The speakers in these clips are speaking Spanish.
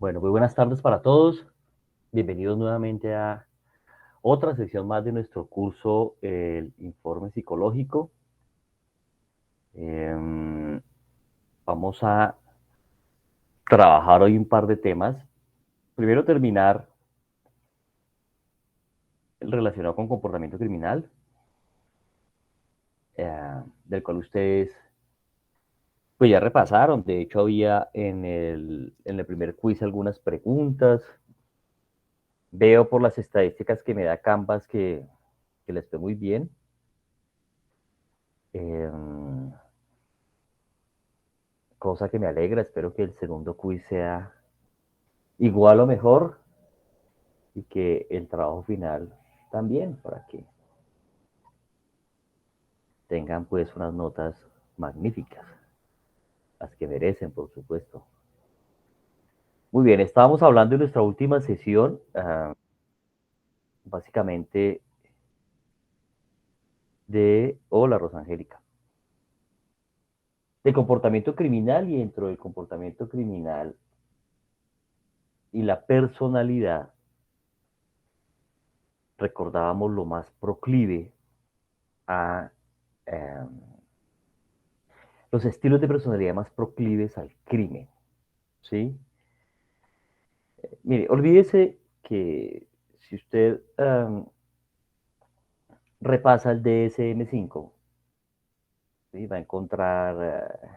Bueno, muy buenas tardes para todos. Bienvenidos nuevamente a otra sección más de nuestro curso, el informe psicológico. Vamos a trabajar hoy un par de temas. Primero terminar el relacionado con comportamiento criminal, del cual ustedes pues ya repasaron. De hecho, había en el primer quiz algunas preguntas. Veo por las estadísticas que me da Canvas que les fue muy bien. Eh, Cosa que me alegra. Espero que el segundo quiz sea igual o mejor y que el trabajo final también, para que tengan pues unas notas magníficas, las que merecen, por supuesto. Muy bien, estábamos hablando en nuestra última sesión, básicamente de, hola Rosangélica, de comportamiento criminal, y dentro del comportamiento criminal y la personalidad recordábamos lo más proclive a eh, los estilos de personalidad más proclives al crimen, ¿sí? Mire, olvídese que si usted repasa el DSM-5, ¿sí? Va a encontrar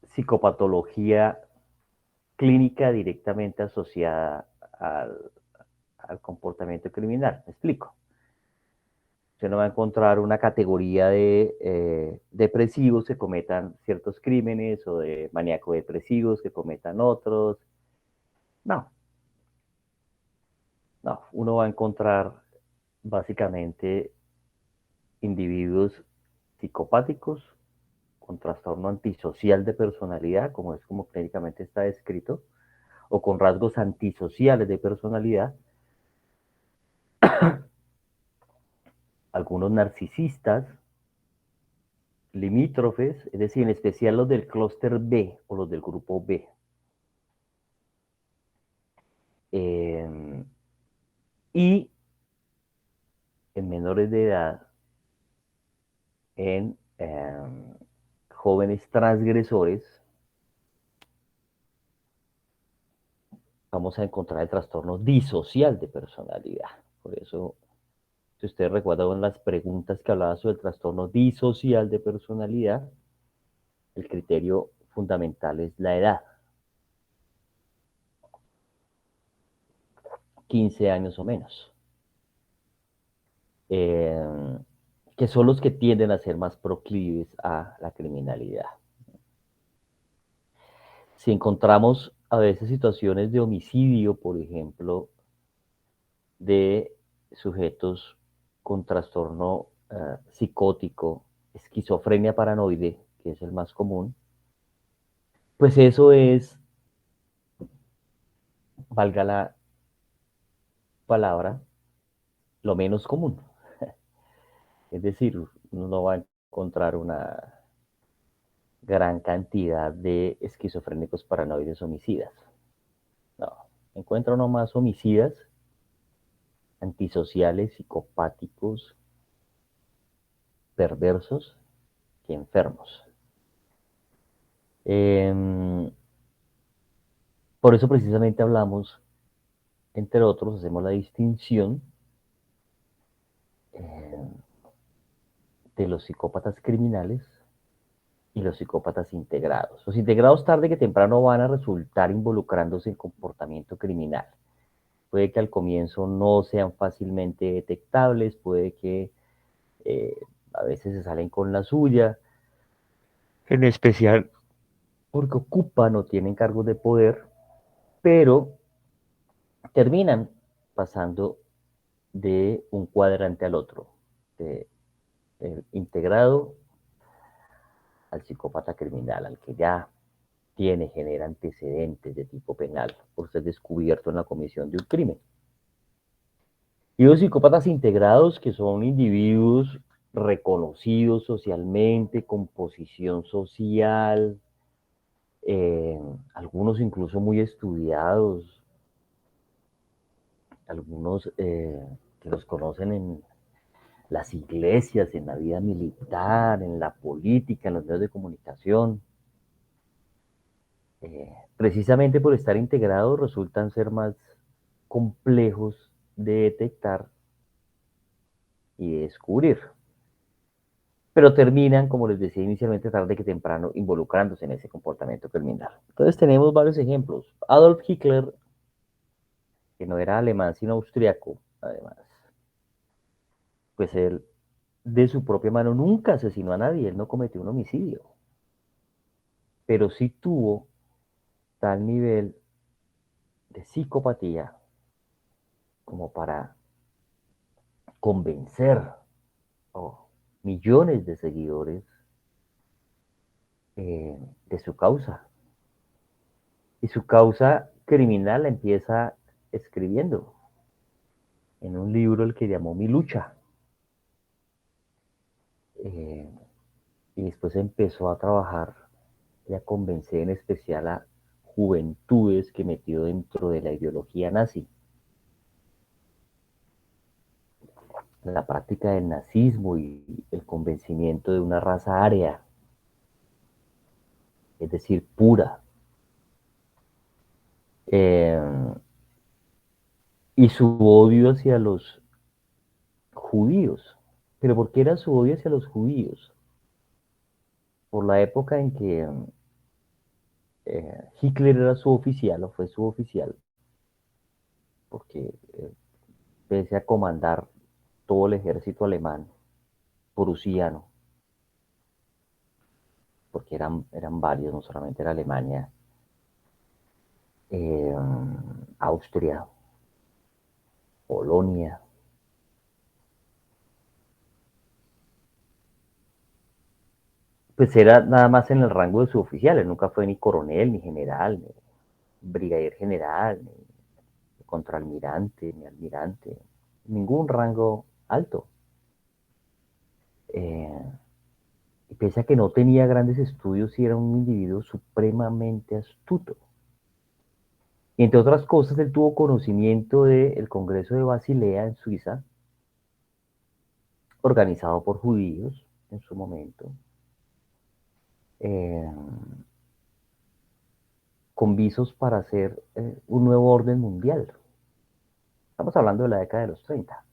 psicopatología clínica directamente asociada al comportamiento criminal. ¿Me explico? Usted no va a encontrar una categoría de depresivos que cometan ciertos crímenes o de maníaco-depresivos que cometan otros. No, no. Uno va a encontrar básicamente individuos psicopáticos con trastorno antisocial de personalidad, como es como clínicamente está descrito, o con rasgos antisociales de personalidad, algunos narcisistas, limítrofes, es decir, en especial los del clúster B o los del grupo B. Y en menores de edad, en jóvenes transgresores, vamos a encontrar el trastorno disocial de personalidad. Por eso, si ustedes recuerdan las preguntas que hablaba sobre el trastorno disocial de personalidad, el criterio fundamental es la edad, 15 años o menos, eh, que son los que tienden a ser más proclives a la criminalidad. Si encontramos a veces situaciones de homicidio, por ejemplo, de sujetos con trastorno psicótico, esquizofrenia paranoide, que es el más común, pues eso es, valga la palabra, lo menos común. Es decir, uno no va a encontrar una gran cantidad de esquizofrénicos paranoides homicidas. No, encuentra uno más homicidas, antisociales, psicopáticos, perversos, que enfermos. Por eso precisamente hablamos, entre otros, hacemos la distinción eh, de los psicópatas criminales y los psicópatas integrados. Los integrados tarde que temprano van a resultar involucrándose en comportamiento criminal. Puede que al comienzo no sean fácilmente detectables, puede que eh, a veces se salen con la suya, en especial porque ocupan o tienen cargos de poder, pero terminan pasando de un cuadrante al otro, de el integrado al psicópata criminal, al que ya genera antecedentes de tipo penal por ser descubierto en la comisión de un crimen. Y los psicópatas integrados, que son individuos reconocidos socialmente, con posición social, algunos incluso muy estudiados, algunos que los conocen en las iglesias, en la vida militar, en la política, en los medios de comunicación. Precisamente por estar integrados resultan ser más complejos de detectar y de descubrir. Pero terminan, como les decía inicialmente, tarde que temprano, involucrándose en ese comportamiento criminal. Entonces tenemos varios ejemplos. Adolf Hitler, que no era alemán sino austriaco, además, pues él de su propia mano nunca asesinó a nadie, él no cometió un homicidio, pero sí tuvo tal nivel de psicopatía como para convencer a millones de seguidores de su causa. Y su causa criminal la empieza escribiendo en un libro el que llamó Mi lucha. Eh, y después empezó a trabajar y a convencer en especial a juventudes que metió dentro de la ideología nazi. La práctica del nazismo y el convencimiento de una raza aria, es decir, pura. Eh, y su odio hacia los judíos. ¿Pero por qué era su odio hacia los judíos? Por la época en que Hitler era suboficial o fue suboficial, porque pese a comandar todo el ejército alemán, prusiano, porque eran varios, no solamente era Alemania, eh, Austria, Polonia, pues era nada más en el rango de suboficial, él nunca fue ni coronel, ni general, ni brigadier general, ni contraalmirante, ni almirante, ningún rango alto. Eh, y pese a que no tenía grandes estudios, sí era un individuo supremamente astuto. Y entre otras cosas, él tuvo conocimiento del Congreso de Basilea en Suiza, organizado por judíos en su momento, eh, con visos para hacer un nuevo orden mundial. Estamos hablando de la década de los 30.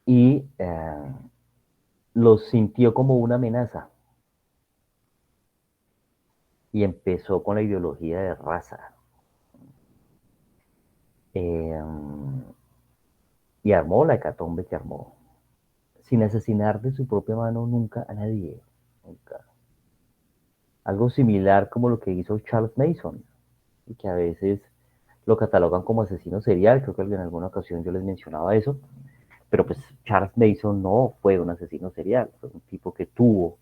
Y los sintió como una amenaza y empezó con la ideología de raza. Eh, y armó la hecatombe que armó, sin asesinar de su propia mano nunca a nadie. Nunca. Algo similar como lo que hizo Charles Mason, y que a veces lo catalogan como asesino serial, creo que en alguna ocasión yo les mencionaba eso, pero pues Charles Mason no fue un asesino serial, fue un tipo que tuvo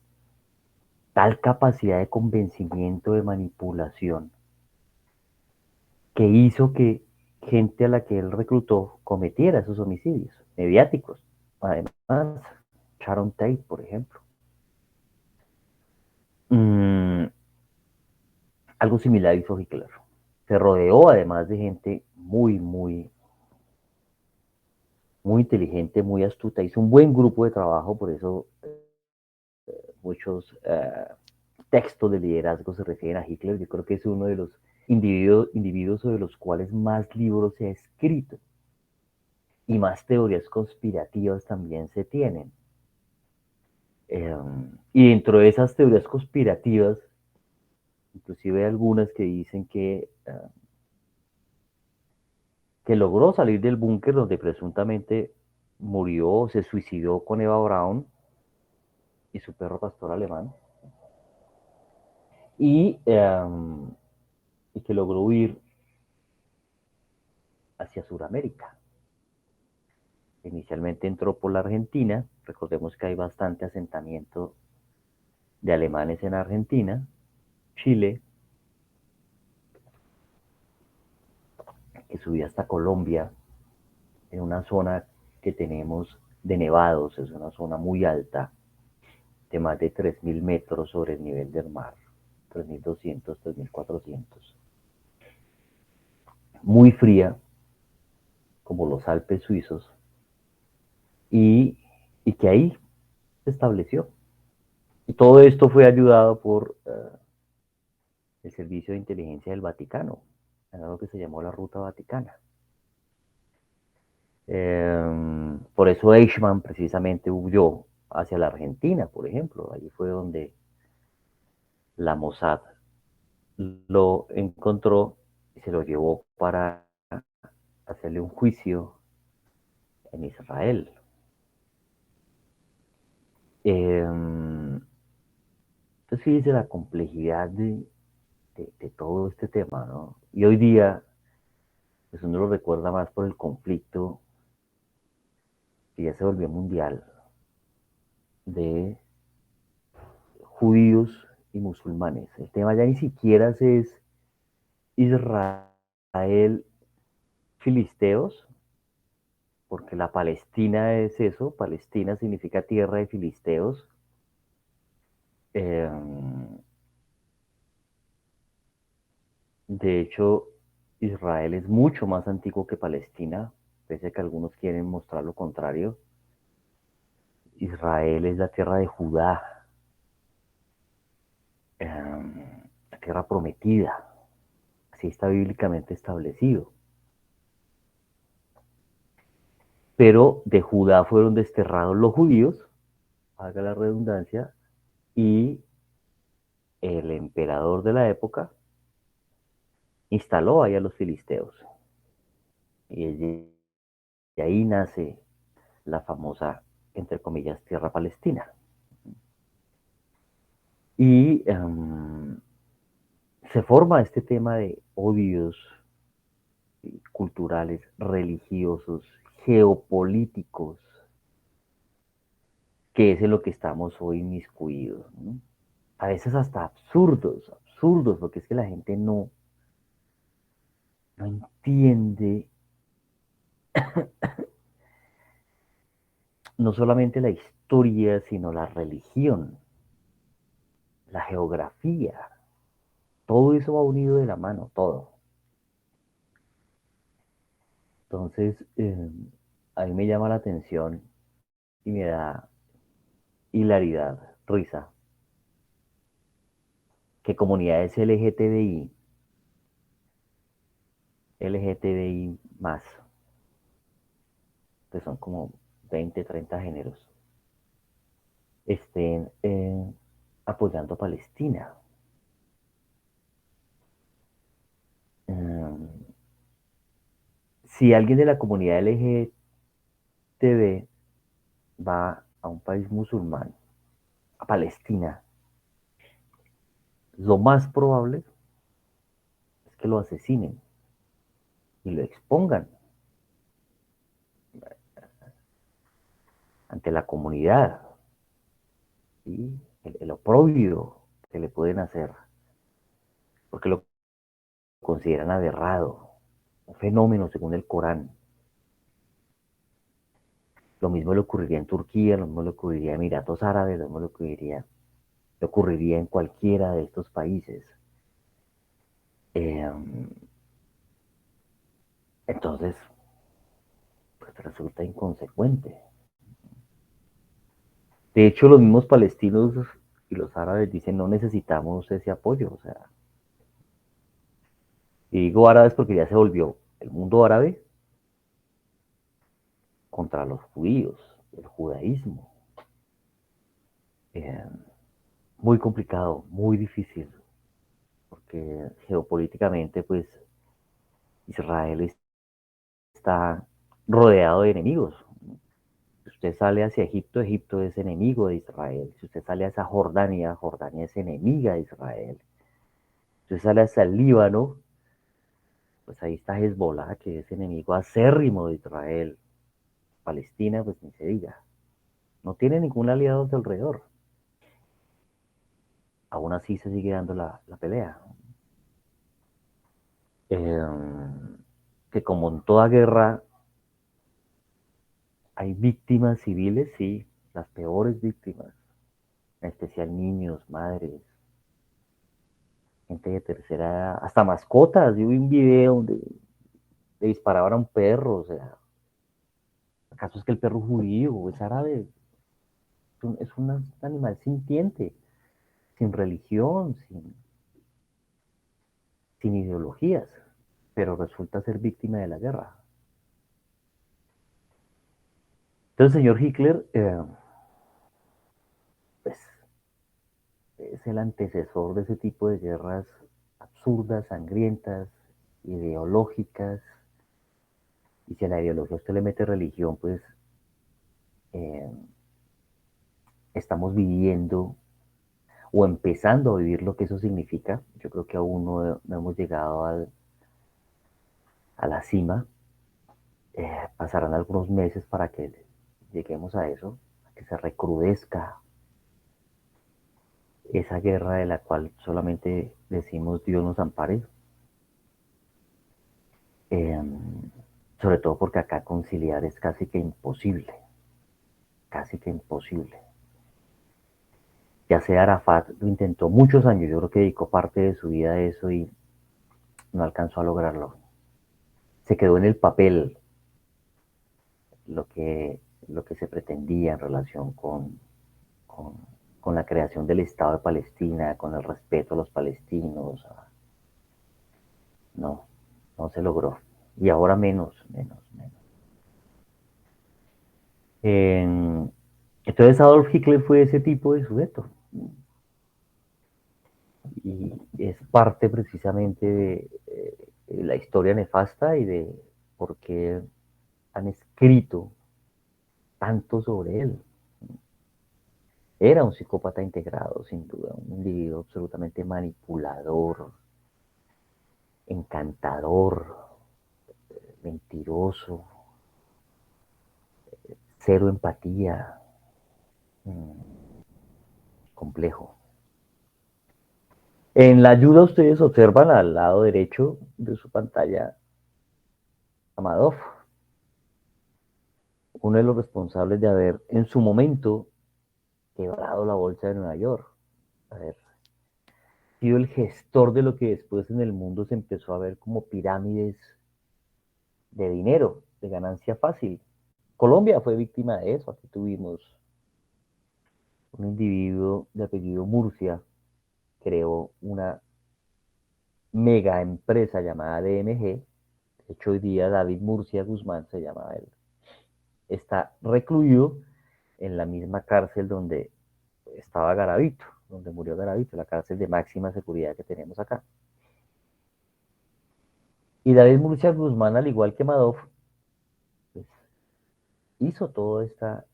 tal capacidad de convencimiento, de manipulación, que hizo que gente a la que él reclutó cometiera esos homicidios mediáticos. Además, Sharon Tate, por ejemplo. Mm, algo similar hizo Hitler. Se rodeó además de gente muy inteligente, muy astuta. Hizo un buen grupo de trabajo, por eso muchos textos de liderazgo se refieren a Hitler. Yo creo que es uno de los individuos sobre los cuales más libros se ha escrito y más teorías conspirativas también se tienen. Y dentro de esas teorías conspirativas, inclusive hay algunas que dicen que logró salir del búnker donde presuntamente murió, se suicidó con Eva Braun y su perro pastor alemán, y, y que logró huir hacia Sudamérica. Inicialmente entró por la Argentina, recordemos que hay bastante asentamiento de alemanes en Argentina, Chile, que subía hasta Colombia, en una zona que tenemos de nevados, es una zona muy alta, de más de 3.000 metros sobre el nivel del mar, 3.200, 3.400, muy fría, como los Alpes suizos, y, y que ahí se estableció. Y todo esto fue ayudado por el Servicio de Inteligencia del Vaticano, en algo que se llamó la Ruta Vaticana. Por eso Eichmann precisamente huyó hacia la Argentina, por ejemplo. Allí fue donde la Mossad lo encontró y se lo llevó para hacerle un juicio en Israel. Entonces, fíjese la complejidad de todo este tema, ¿no? Y hoy día, pues uno lo recuerda más por el conflicto que ya se volvió mundial de judíos y musulmanes. El tema ya ni siquiera es Israel filisteos, porque la Palestina es eso, Palestina significa tierra de filisteos. Eh, de hecho, Israel es mucho más antiguo que Palestina, pese a que algunos quieren mostrar lo contrario. Israel es la tierra de Judá, la tierra prometida, así está bíblicamente establecido. Pero de Judá fueron desterrados los judíos, haga la redundancia, y el emperador de la época instaló ahí a los filisteos. Y de ahí nace la famosa, entre comillas, tierra palestina. Y se forma este tema de odios culturales, religiosos, geopolíticos, que es en lo que estamos hoy inmiscuidos, ¿no? A veces hasta absurdos, absurdos, porque es que la gente no entiende no solamente la historia, sino la religión, la geografía. Todo eso va unido de la mano, todo. Entonces, a mí me llama la atención y me da hilaridad, risa, que comunidades LGTBI más, que son como 20, 30 géneros, estén apoyando a Palestina. Um, si alguien de la comunidad LGTB va a un país musulmán, a Palestina, lo más probable es que lo asesinen y lo expongan ante la comunidad, ¿sí? El oprobio que le pueden hacer, porque lo consideran aberrado, un fenómeno según el Corán. Lo mismo le ocurriría en Turquía, lo mismo le ocurriría en Emiratos Árabes, lo mismo le ocurriría en cualquiera de estos países. Eh, entonces, pues resulta inconsecuente. De hecho, los mismos palestinos y los árabes dicen no necesitamos ese apoyo. O sea, y digo árabes porque ya se volvió el mundo árabe contra los judíos, el judaísmo. Eh, muy complicado, muy difícil, porque geopolíticamente, pues, Israel está rodeado de enemigos. Si usted sale hacia Egipto, Egipto es enemigo de Israel. Si usted sale hacia Jordania, Jordania es enemiga de Israel. Si usted sale hacia el Líbano, pues ahí está Hezbollah, que es enemigo acérrimo de Israel. Palestina, pues ni se diga. No tiene ningún aliado a su alrededor. Aún así se sigue dando la pelea. Eh, que como en toda guerra Hay víctimas civiles, sí, las peores víctimas, en especial niños, madres, gente de tercera edad, hasta mascotas. Yo vi un video donde le disparaban a un perro, o sea, ¿acaso es que el perro judío es árabe? Es un animal sintiente, sin religión, sin ideologías, pero resulta ser víctima de la guerra. Entonces, el señor Hitler, pues, es el antecesor de ese tipo de guerras absurdas, sangrientas, ideológicas, y si a la ideología usted le mete religión, pues eh, estamos viviendo o empezando a vivir lo que eso significa. Yo creo que aún no hemos llegado a la cima. Pasarán algunos meses para que lleguemos a eso, a que se recrudezca esa guerra de la cual solamente decimos Dios nos ampare. Eh, Sobre todo porque acá conciliar es casi que imposible, casi que imposible. Ya sea Arafat lo intentó muchos años, yo creo que dedicó parte de su vida a eso y no alcanzó a lograrlo. Se quedó en el papel lo que, lo que se pretendía en relación con, con la creación del Estado de Palestina, con el respeto a los palestinos. No, no se logró. Y ahora menos. Entonces Adolf Hitler fue ese tipo de sujeto. Y es parte precisamente de la historia nefasta y de por qué han escrito tanto sobre él. Era un psicópata integrado, sin duda, un individuo absolutamente manipulador, encantador, mentiroso, cero empatía, complejo. En la ayuda ustedes observan al lado derecho de su pantalla a Madoff, uno de los responsables de haber en su momento quebrado la bolsa de Nueva York, haber sido el gestor de lo que después en el mundo se empezó a ver como pirámides de dinero, de ganancia fácil. Colombia fue víctima de eso. Aquí tuvimos un individuo de apellido Murcia, creó una mega empresa llamada DMG. De hecho, hoy día David Murcia Guzmán se llama él. Está recluido en la misma cárcel donde estaba Garavito, donde murió Garavito, la cárcel de máxima seguridad que tenemos acá. Y David Murcia Guzmán, al igual que Madoff, pues, hizo toda esta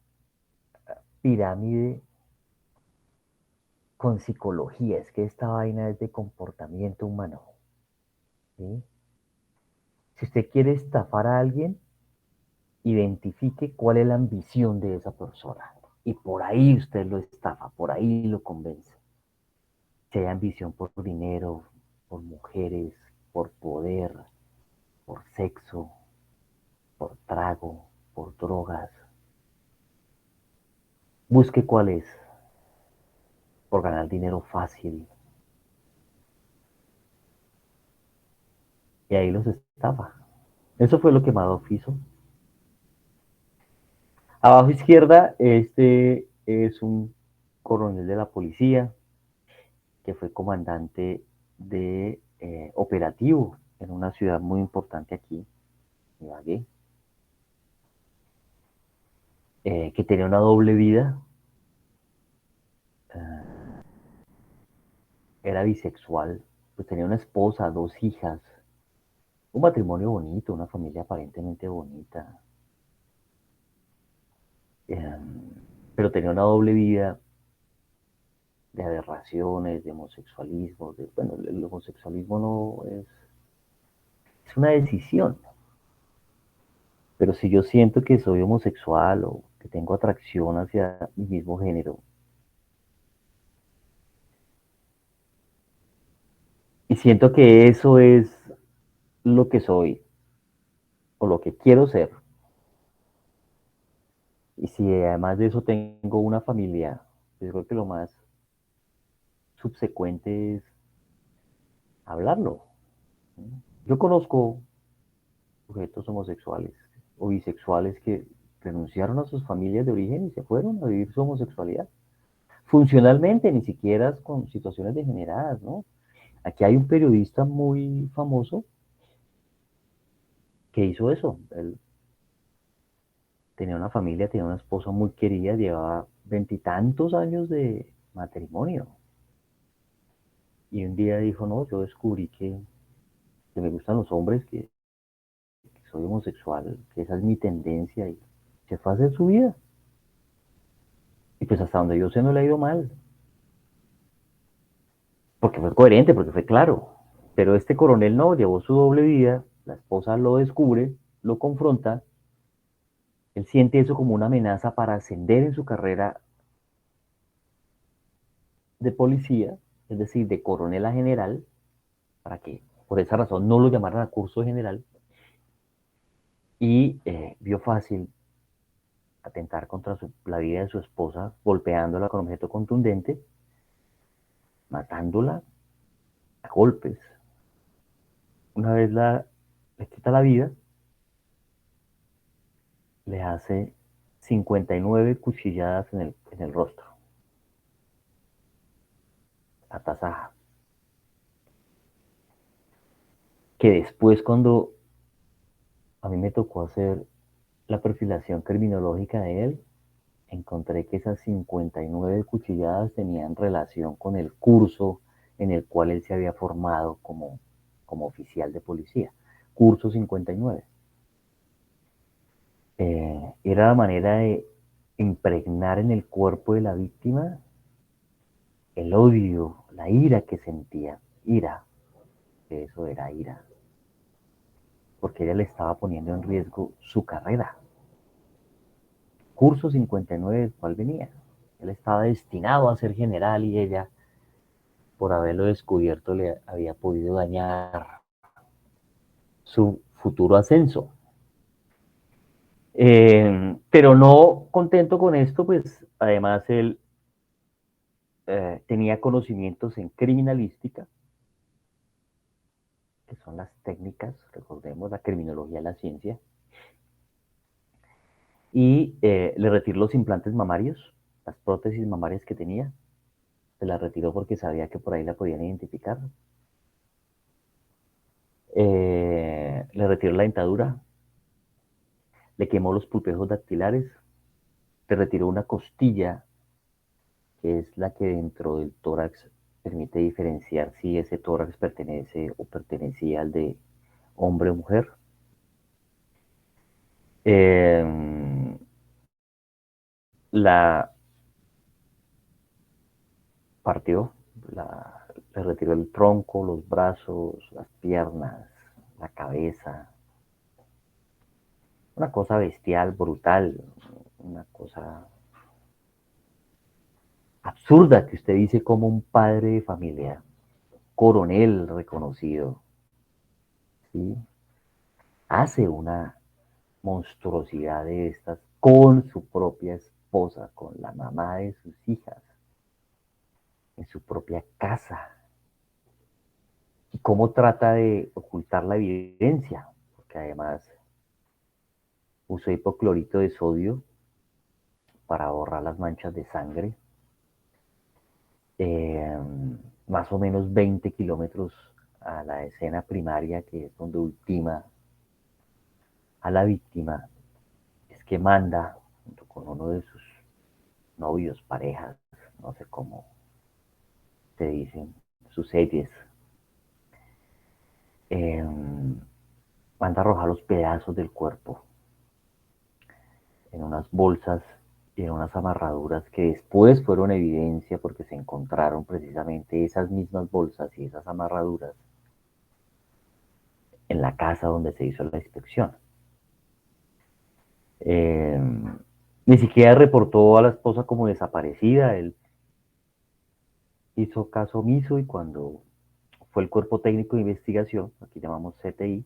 pirámide con psicología. Es que esta vaina es de comportamiento humano. ¿Sí? Si usted quiere estafar a alguien, identifique cuál es la ambición de esa persona. Y por ahí usted lo estafa, por ahí lo convence. Si hay ambición por dinero, por mujeres, por poder, por sexo, por trago, por drogas, busque cuál es, por ganar dinero fácil. Y ahí los estafa. Eso fue lo que Madoff hizo. Abajo izquierda, este es un coronel de la policía que fue comandante de operativo en una ciudad muy importante aquí, Ibagué, que tenía una doble vida, era bisexual, pues tenía una esposa, dos hijas, un matrimonio bonito, una familia aparentemente bonita, eh, pero tenía una doble vida de aberraciones, de homosexualismo, bueno, el homosexualismo no es una decisión, pero si yo siento que soy homosexual o que tengo atracción hacia mi mismo género, y siento que eso es lo que soy o lo que quiero ser, Y si además de eso tengo una familia, yo creo que lo más subsecuente es hablarlo. Yo conozco sujetos homosexuales o bisexuales que renunciaron a sus familias de origen y se fueron a vivir su homosexualidad. Funcionalmente, ni siquiera con situaciones degeneradas, ¿no? Aquí hay un periodista muy famoso que hizo eso. Él tenía una familia, tenía una esposa muy querida, llevaba veintitantos años de matrimonio. Y un día dijo, no, yo descubrí que me gustan los hombres, que soy homosexual, que esa es mi tendencia y se fue a hacer su vida. Y pues hasta donde yo sé no le ha ido mal, porque fue coherente, porque fue claro. Pero este coronel no, llevó su doble vida, la esposa lo descubre, lo confronta, él siente eso como una amenaza para ascender en su carrera de policía, es decir, de coronel a general, para que por esa razón no lo llamaran a curso de general, y vio fácil atentar contra la vida de su esposa, golpeándola con objeto contundente, matándola a golpes. Una vez le quita la vida, le hace 59 cuchilladas en el rostro, a tasaja. Que después, cuando a mí me tocó hacer la perfilación criminológica de él, encontré que esas 59 cuchilladas tenían relación con el curso en el cual él se había formado como oficial de policía. Curso 59. Era la manera de impregnar en el cuerpo de la víctima el odio, la ira que sentía. Ira, que eso era ira. Porque ella le estaba poniendo en riesgo su carrera. Curso 59 del cual venía. Él estaba destinado a ser general y ella, por haberlo descubierto, le había podido dañar su futuro ascenso. Pero no contento con esto, pues además él tenía conocimientos en criminalística, que son las técnicas, recordemos, la criminología de la ciencia, y le retiró los implantes mamarios, las prótesis mamarias que tenía, se las retiró porque sabía que por ahí la podían identificar. Le retiró la dentadura, le quemó los pulpejos dactilares, le retiró una costilla, que es la que dentro del tórax permite diferenciar si ese tórax pertenece o pertenecía al de hombre o mujer. Eh, la partió, le retiró el tronco, los brazos, las piernas, la cabeza. Una cosa bestial, brutal, una cosa absurda que usted dice como un padre de familia, coronel reconocido, ¿sí? Hace una monstruosidad de estas con su propia esposa, con la mamá de sus hijas, en su propia casa. ¿Y cómo trata de ocultar la evidencia? Porque además usó hipoclorito de sodio para borrar las manchas de sangre. Eh, Más o menos 20 kilómetros a la escena primaria, que es donde ultima a la víctima, es que manda, junto con uno de sus novios, parejas, no sé cómo te dicen, sus series, eh, manda a arrojar los pedazos del cuerpo en unas bolsas y en unas amarraduras que después fueron evidencia porque se encontraron precisamente esas mismas bolsas y esas amarraduras en la casa donde se hizo la inspección. Eh, Ni siquiera reportó a la esposa como desaparecida, él hizo caso omiso y cuando fue el cuerpo técnico de investigación, aquí llamamos CTI,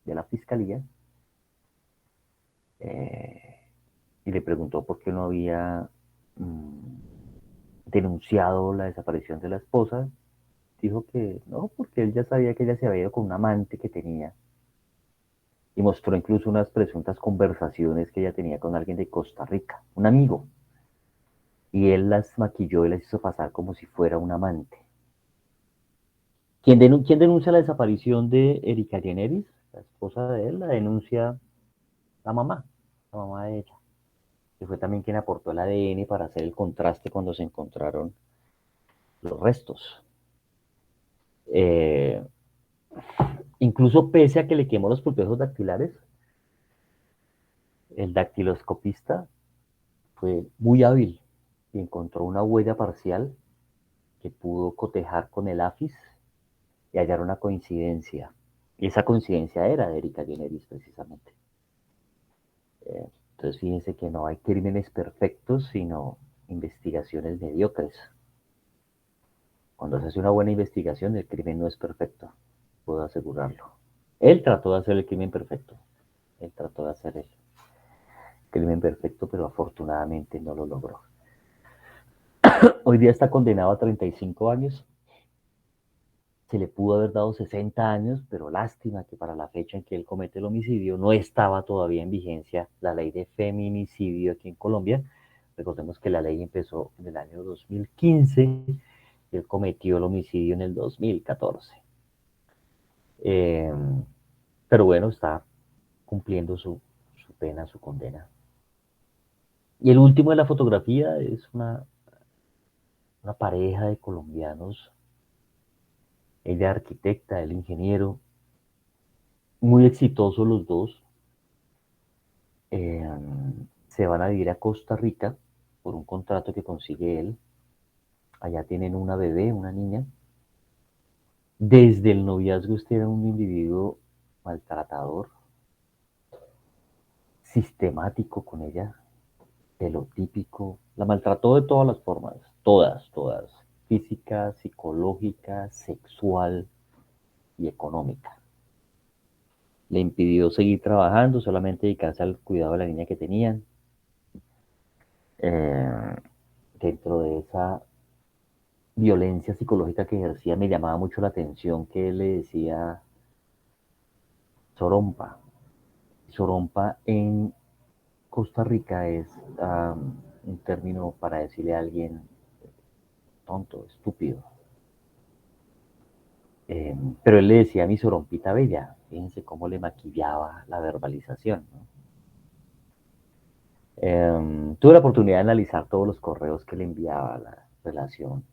de la fiscalía, eh, y le preguntó por qué no había denunciado la desaparición de la esposa. Dijo que no, porque él ya sabía que ella se había ido con un amante que tenía. Y mostró incluso unas presuntas conversaciones que ella tenía con alguien de Costa Rica, un amigo. Y él las maquilló y las hizo pasar como si fuera un amante. ¿Quién denuncia la desaparición de Erika Lleneris? La esposa de él, la denuncia la mamá de ella, que fue también quien aportó el ADN para hacer el contraste cuando se encontraron los restos. Eh, Incluso pese a que le quemó los pulpejos dactilares, el dactiloscopista fue muy hábil y encontró una huella parcial que pudo cotejar con el AFIS y hallar una coincidencia. Y esa coincidencia era de Erika Generis, precisamente. Entonces, fíjense que no hay crímenes perfectos, sino investigaciones mediocres. Cuando se hace una buena investigación, el crimen no es perfecto, puedo asegurarlo. Él trató de hacer el crimen perfecto. Él trató de hacer el crimen perfecto, pero afortunadamente no lo logró. Hoy día está condenado a 35 años. Se le pudo haber dado 60 años, pero lástima que para la fecha en que él comete el homicidio no estaba todavía en vigencia la ley de feminicidio aquí en Colombia. Recordemos que la ley empezó en el año 2015 y él cometió el homicidio en el 2014. Eh, pero bueno, está cumpliendo su pena, su condena. Y el último de la fotografía es una pareja de colombianos, ella arquitecta, el ingeniero, muy exitosos los dos. Eh, Se van a vivir a Costa Rica por un contrato que consigue él. Allá tienen una bebé, una niña. Desde el noviazgo este era un individuo maltratador, sistemático con ella, de lo típico. La maltrató de todas las formas, todas, todas. Física, psicológica, sexual y económica. Le impidió seguir trabajando, solamente dedicarse al cuidado de la niña que tenían. Eh, Dentro de esa violencia psicológica que ejercía, me llamaba mucho la atención que él le decía sorompa. Sorompa en Costa Rica es un término para decirle a alguien tonto, estúpido. Pero él le decía a mi sorompita bella, fíjense cómo le maquillaba la verbalización, ¿no? Tuve la oportunidad de analizar todos los correos que le enviaba, la relación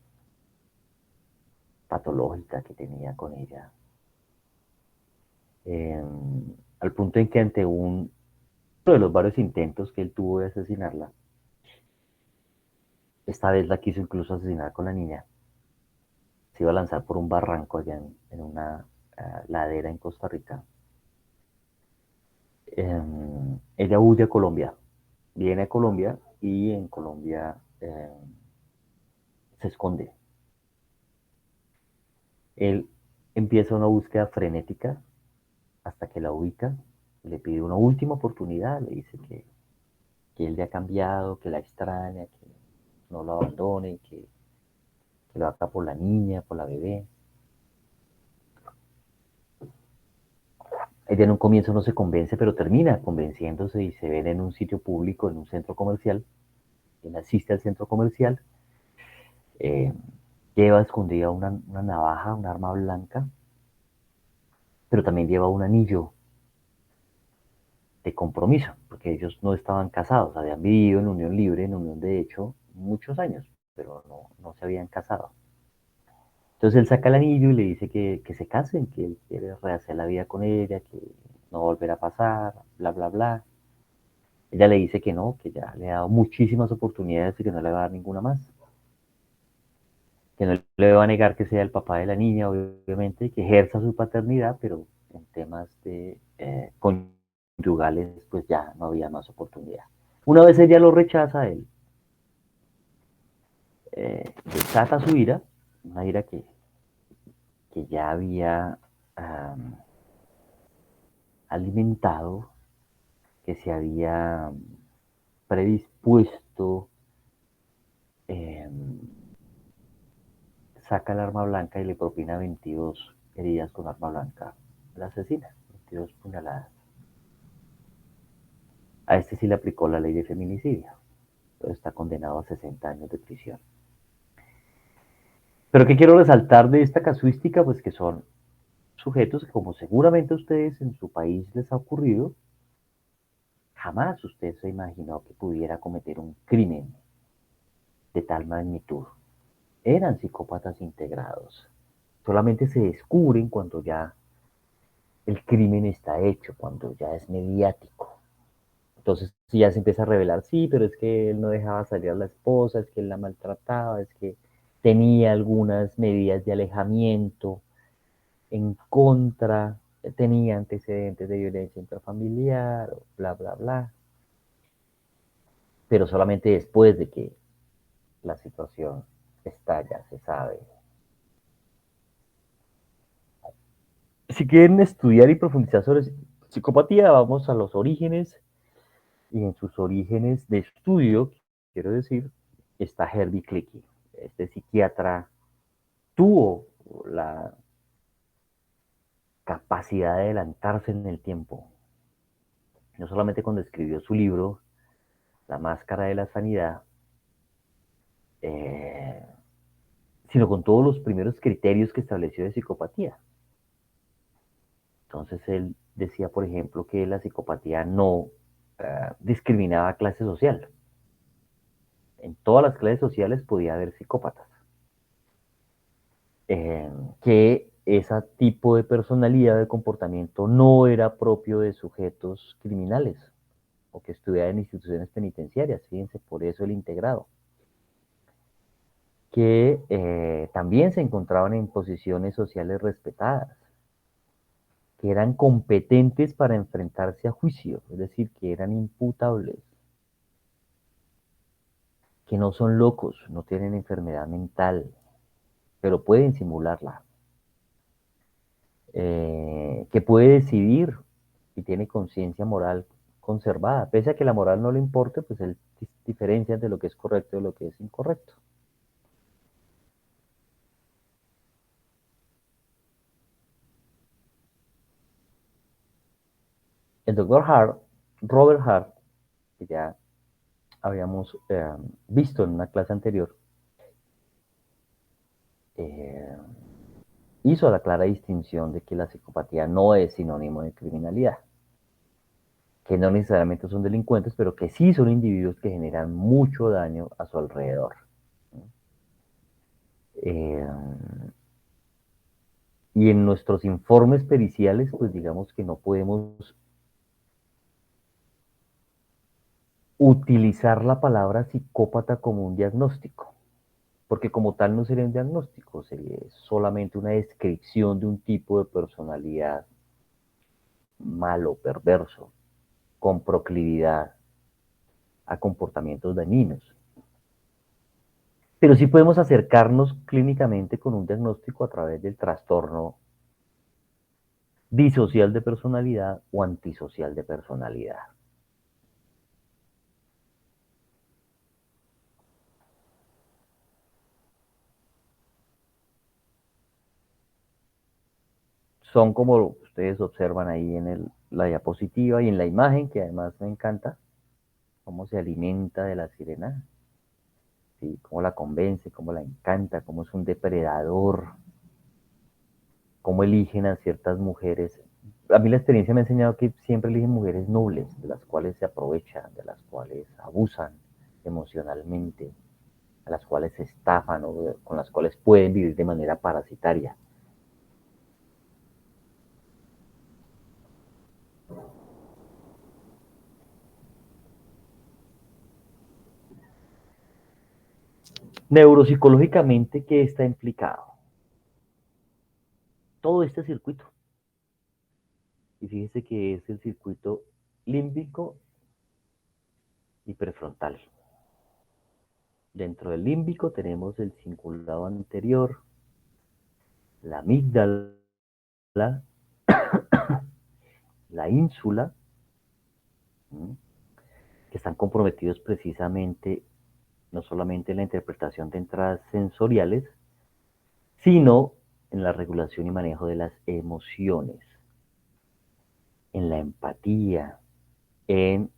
patológica que tenía con ella, eh, al punto en que ante uno de los varios intentos que él tuvo de asesinarla, esta vez la quiso incluso asesinar con la niña. Se iba a lanzar por un barranco allá en una ladera en Costa Rica. Ella huye a Colombia, viene a Colombia y en Colombia se esconde. Él empieza una búsqueda frenética hasta que la ubica, le pide una última oportunidad, le dice que él ya ha cambiado, que la extraña, que no lo abandone, que lo haga por la niña, por la bebé. Ella en un comienzo no se convence, pero termina convenciéndose y se ven en un sitio público, en un centro comercial. Él asiste al centro comercial, eh, lleva escondida una navaja, un arma blanca, pero también lleva un anillo de compromiso, porque ellos no estaban casados, habían vivido en unión libre, en unión de hecho, muchos años, pero no se habían casado. Entonces él saca el anillo y le dice que se casen, que él quiere rehacer la vida con ella, que no volverá a pasar, bla, bla, bla. Ella le dice que no, que ya le ha dado muchísimas oportunidades y que no le va a dar ninguna más. Que no le va a negar que sea el papá de la niña, obviamente, que ejerza su paternidad, pero en temas de conyugales, pues ya no había más oportunidad. Una vez ella lo rechaza, él desata su ira, una ira que ya había um, alimentado, que se había predispuesto, saca el arma blanca y le propina 22 heridas con arma blanca. La asesina, 22 puñaladas. A este sí le aplicó la ley de feminicidio, pero está condenado a 60 años de prisión. Pero ¿qué quiero resaltar de esta casuística? Pues que son sujetos que, como seguramente a ustedes en su país les ha ocurrido, jamás usted se imaginó que pudiera cometer un crimen de tal magnitud. Eran psicópatas integrados. Solamente se descubren cuando ya el crimen está hecho, cuando ya es mediático. Entonces ya se empieza a revelar, sí, pero es que él no dejaba salir a la esposa, es que él la maltrataba, es que tenía algunas medidas de alejamiento en contra, tenía antecedentes de violencia intrafamiliar, bla, bla, bla. Pero solamente después de que la situación estalla, se sabe. Si quieren estudiar y profundizar sobre psicopatía, vamos a los orígenes, y en sus orígenes de estudio, quiero decir, está Herbie Clicky. Este psiquiatra tuvo la capacidad de adelantarse en el tiempo, no solamente cuando escribió su libro, La Máscara de la Sanidad, eh, sino con todos los primeros criterios que estableció de psicopatía. Entonces él decía, por ejemplo, que la psicopatía no discriminaba clase social. En todas las clases sociales podía haber psicópatas. Que ese tipo de personalidad, de comportamiento, no era propio de sujetos criminales o que estudiaban en instituciones penitenciarias. Fíjense, por eso el integrado. Que también se encontraban en posiciones sociales respetadas, que eran competentes para enfrentarse a juicio, es decir, que eran imputables, que no son locos, no tienen enfermedad mental, pero pueden simularla, que puede decidir y tiene conciencia moral conservada, pese a que la moral no le importe, pues él diferencia entre lo que es correcto y lo que es incorrecto. El doctor Hart, Robert Hart, que ya habíamos visto en una clase anterior, eh, hizo la clara distinción de que la psicopatía no es sinónimo de criminalidad, que no necesariamente son delincuentes, pero que sí son individuos que generan mucho daño a su alrededor. Eh, y en nuestros informes periciales, pues digamos que no podemos utilizar la palabra psicópata como un diagnóstico, porque como tal no sería un diagnóstico, sería solamente una descripción de un tipo de personalidad malo, perverso, con proclividad a comportamientos dañinos. Pero sí podemos acercarnos clínicamente con un diagnóstico a través del trastorno disocial de personalidad o antisocial de personalidad. Son como ustedes observan ahí en la diapositiva y en la imagen, que además me encanta, cómo se alimenta de la sirena, ¿sí? Cómo la convence, cómo la encanta, cómo es un depredador, cómo eligen a ciertas mujeres. A mí la experiencia me ha enseñado que siempre eligen mujeres nobles, de las cuales se aprovechan, de las cuales abusan emocionalmente, a las cuales se estafan o con las cuales pueden vivir de manera parasitaria. Neuropsicológicamente, ¿qué está implicado? Todo este circuito. Y fíjese que es el circuito límbico y prefrontal. Dentro del límbico tenemos el cingulado anterior, la amígdala, la ínsula, que están comprometidos precisamente no solamente en la interpretación de entradas sensoriales, sino en la regulación y manejo de las emociones, en la empatía, en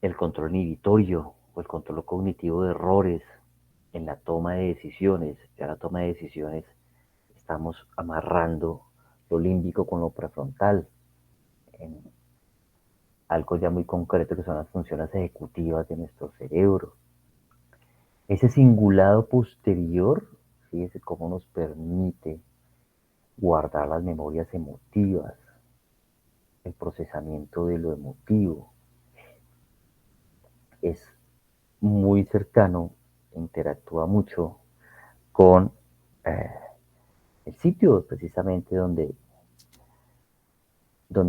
el control inhibitorio o el control cognitivo de errores, en la toma de decisiones. Ya la toma de decisiones estamos amarrando lo límbico con lo prefrontal, en algo ya muy concreto que son las funciones ejecutivas de nuestro cerebro. Ese cingulado posterior, fíjese cómo nos permite guardar las memorias emotivas, el procesamiento de lo emotivo. Es muy cercano, interactúa mucho con eh, el sitio precisamente donde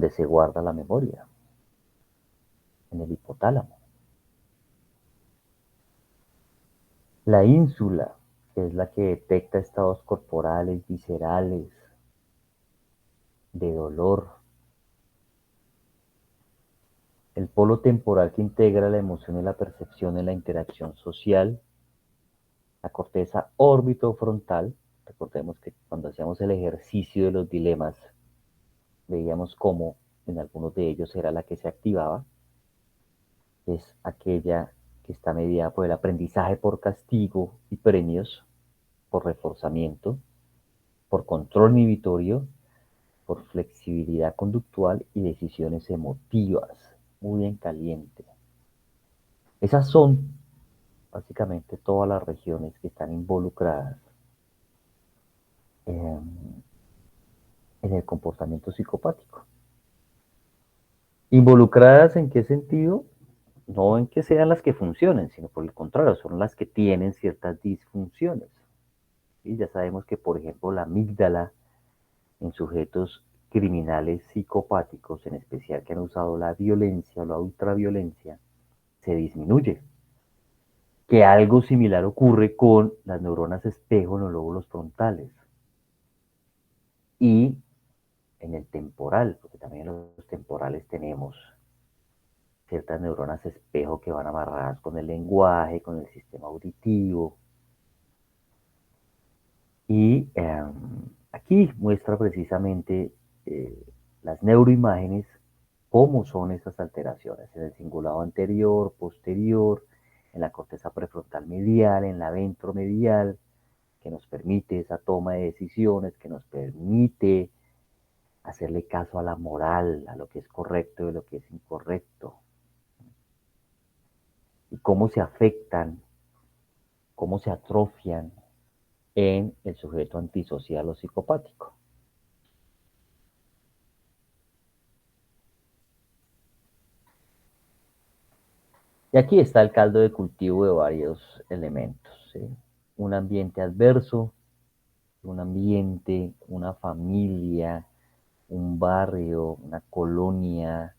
se guarda la memoria, en el hipotálamo. La ínsula, que es la que detecta estados corporales, viscerales, de dolor. El polo temporal que integra la emoción y la percepción en la interacción social. La corteza órbitofrontal. Recordemos que cuando hacíamos el ejercicio de los dilemas, veíamos cómo en algunos de ellos era la que se activaba. Es aquella que está mediada por el aprendizaje por castigo y premios, por reforzamiento, por control inhibitorio, por flexibilidad conductual y decisiones emotivas, muy en caliente. Esas son básicamente todas las regiones que están involucradas en el comportamiento psicopático. ¿Involucradas en qué sentido? No en que sean las que funcionen, sino por el contrario, son las que tienen ciertas disfunciones. Y ya sabemos que, por ejemplo, la amígdala en sujetos criminales psicopáticos, en especial que han usado la violencia o la ultraviolencia, se disminuye. Que algo similar ocurre con las neuronas espejo en los lóbulos frontales y en el temporal, porque también en los temporales tenemos ciertas neuronas espejo que van amarradas con el lenguaje, con el sistema auditivo. Y aquí muestra precisamente las neuroimágenes, cómo son estas alteraciones en el cingulado anterior, posterior, en la corteza prefrontal medial, en la ventromedial, que nos permite esa toma de decisiones, que nos permite hacerle caso a la moral, a lo que es correcto y a lo que es incorrecto, y cómo se afectan, cómo se atrofian en el sujeto antisocial o psicopático. Y aquí está el caldo de cultivo de varios elementos, ¿sí? Un ambiente adverso, un ambiente, una familia, un barrio, una colonia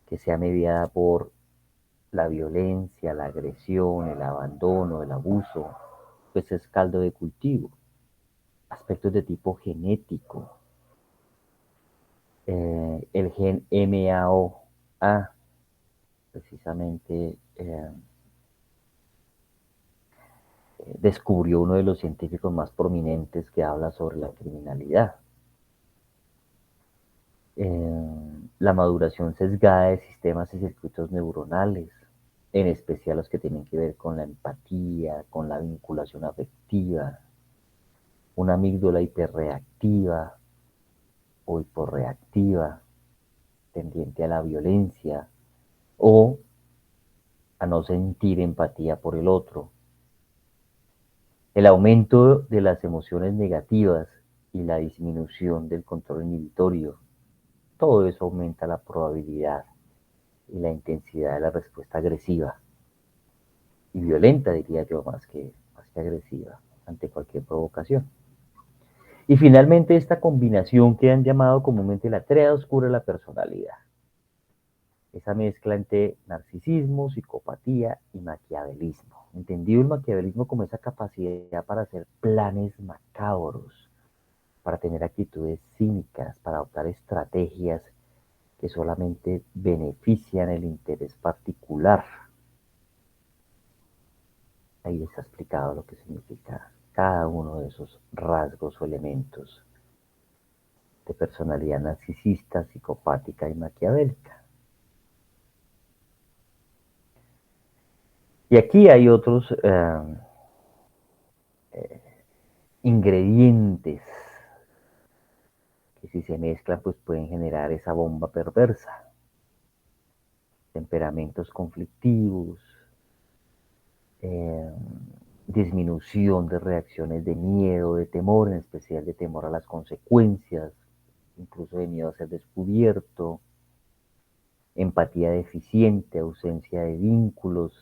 que sea mediada por la violencia, la agresión, el abandono, el abuso, pues es caldo de cultivo. Aspectos de tipo genético, el gen MAO-A, precisamente descubrió uno de los científicos más prominentes que habla sobre la criminalidad. La maduración sesgada de sistemas y circuitos neuronales, en especial los que tienen que ver con la empatía, con la vinculación afectiva, una amígdala hiperreactiva o hiporreactiva, tendiente a la violencia o a no sentir empatía por el otro. El aumento de las emociones negativas y la disminución del control inhibitorio, todo eso aumenta la probabilidad y la intensidad de la respuesta agresiva y violenta, diría yo, más que agresiva, ante cualquier provocación. Y finalmente esta combinación que han llamado comúnmente la tríada oscura de la personalidad. Esa mezcla entre narcisismo, psicopatía y maquiavelismo. Entendido el maquiavelismo como esa capacidad para hacer planes macabros, para tener actitudes cínicas, para adoptar estrategias que solamente benefician el interés particular. Ahí está explicado lo que significa cada uno de esos rasgos o elementos de personalidad narcisista, psicopática y maquiavélica. Y aquí hay otros ingredientes que si se mezclan pues pueden generar esa bomba perversa. Temperamentos conflictivos, eh, disminución de reacciones de miedo, de temor, en especial de temor a las consecuencias, incluso de miedo a ser descubierto, empatía deficiente, ausencia de vínculos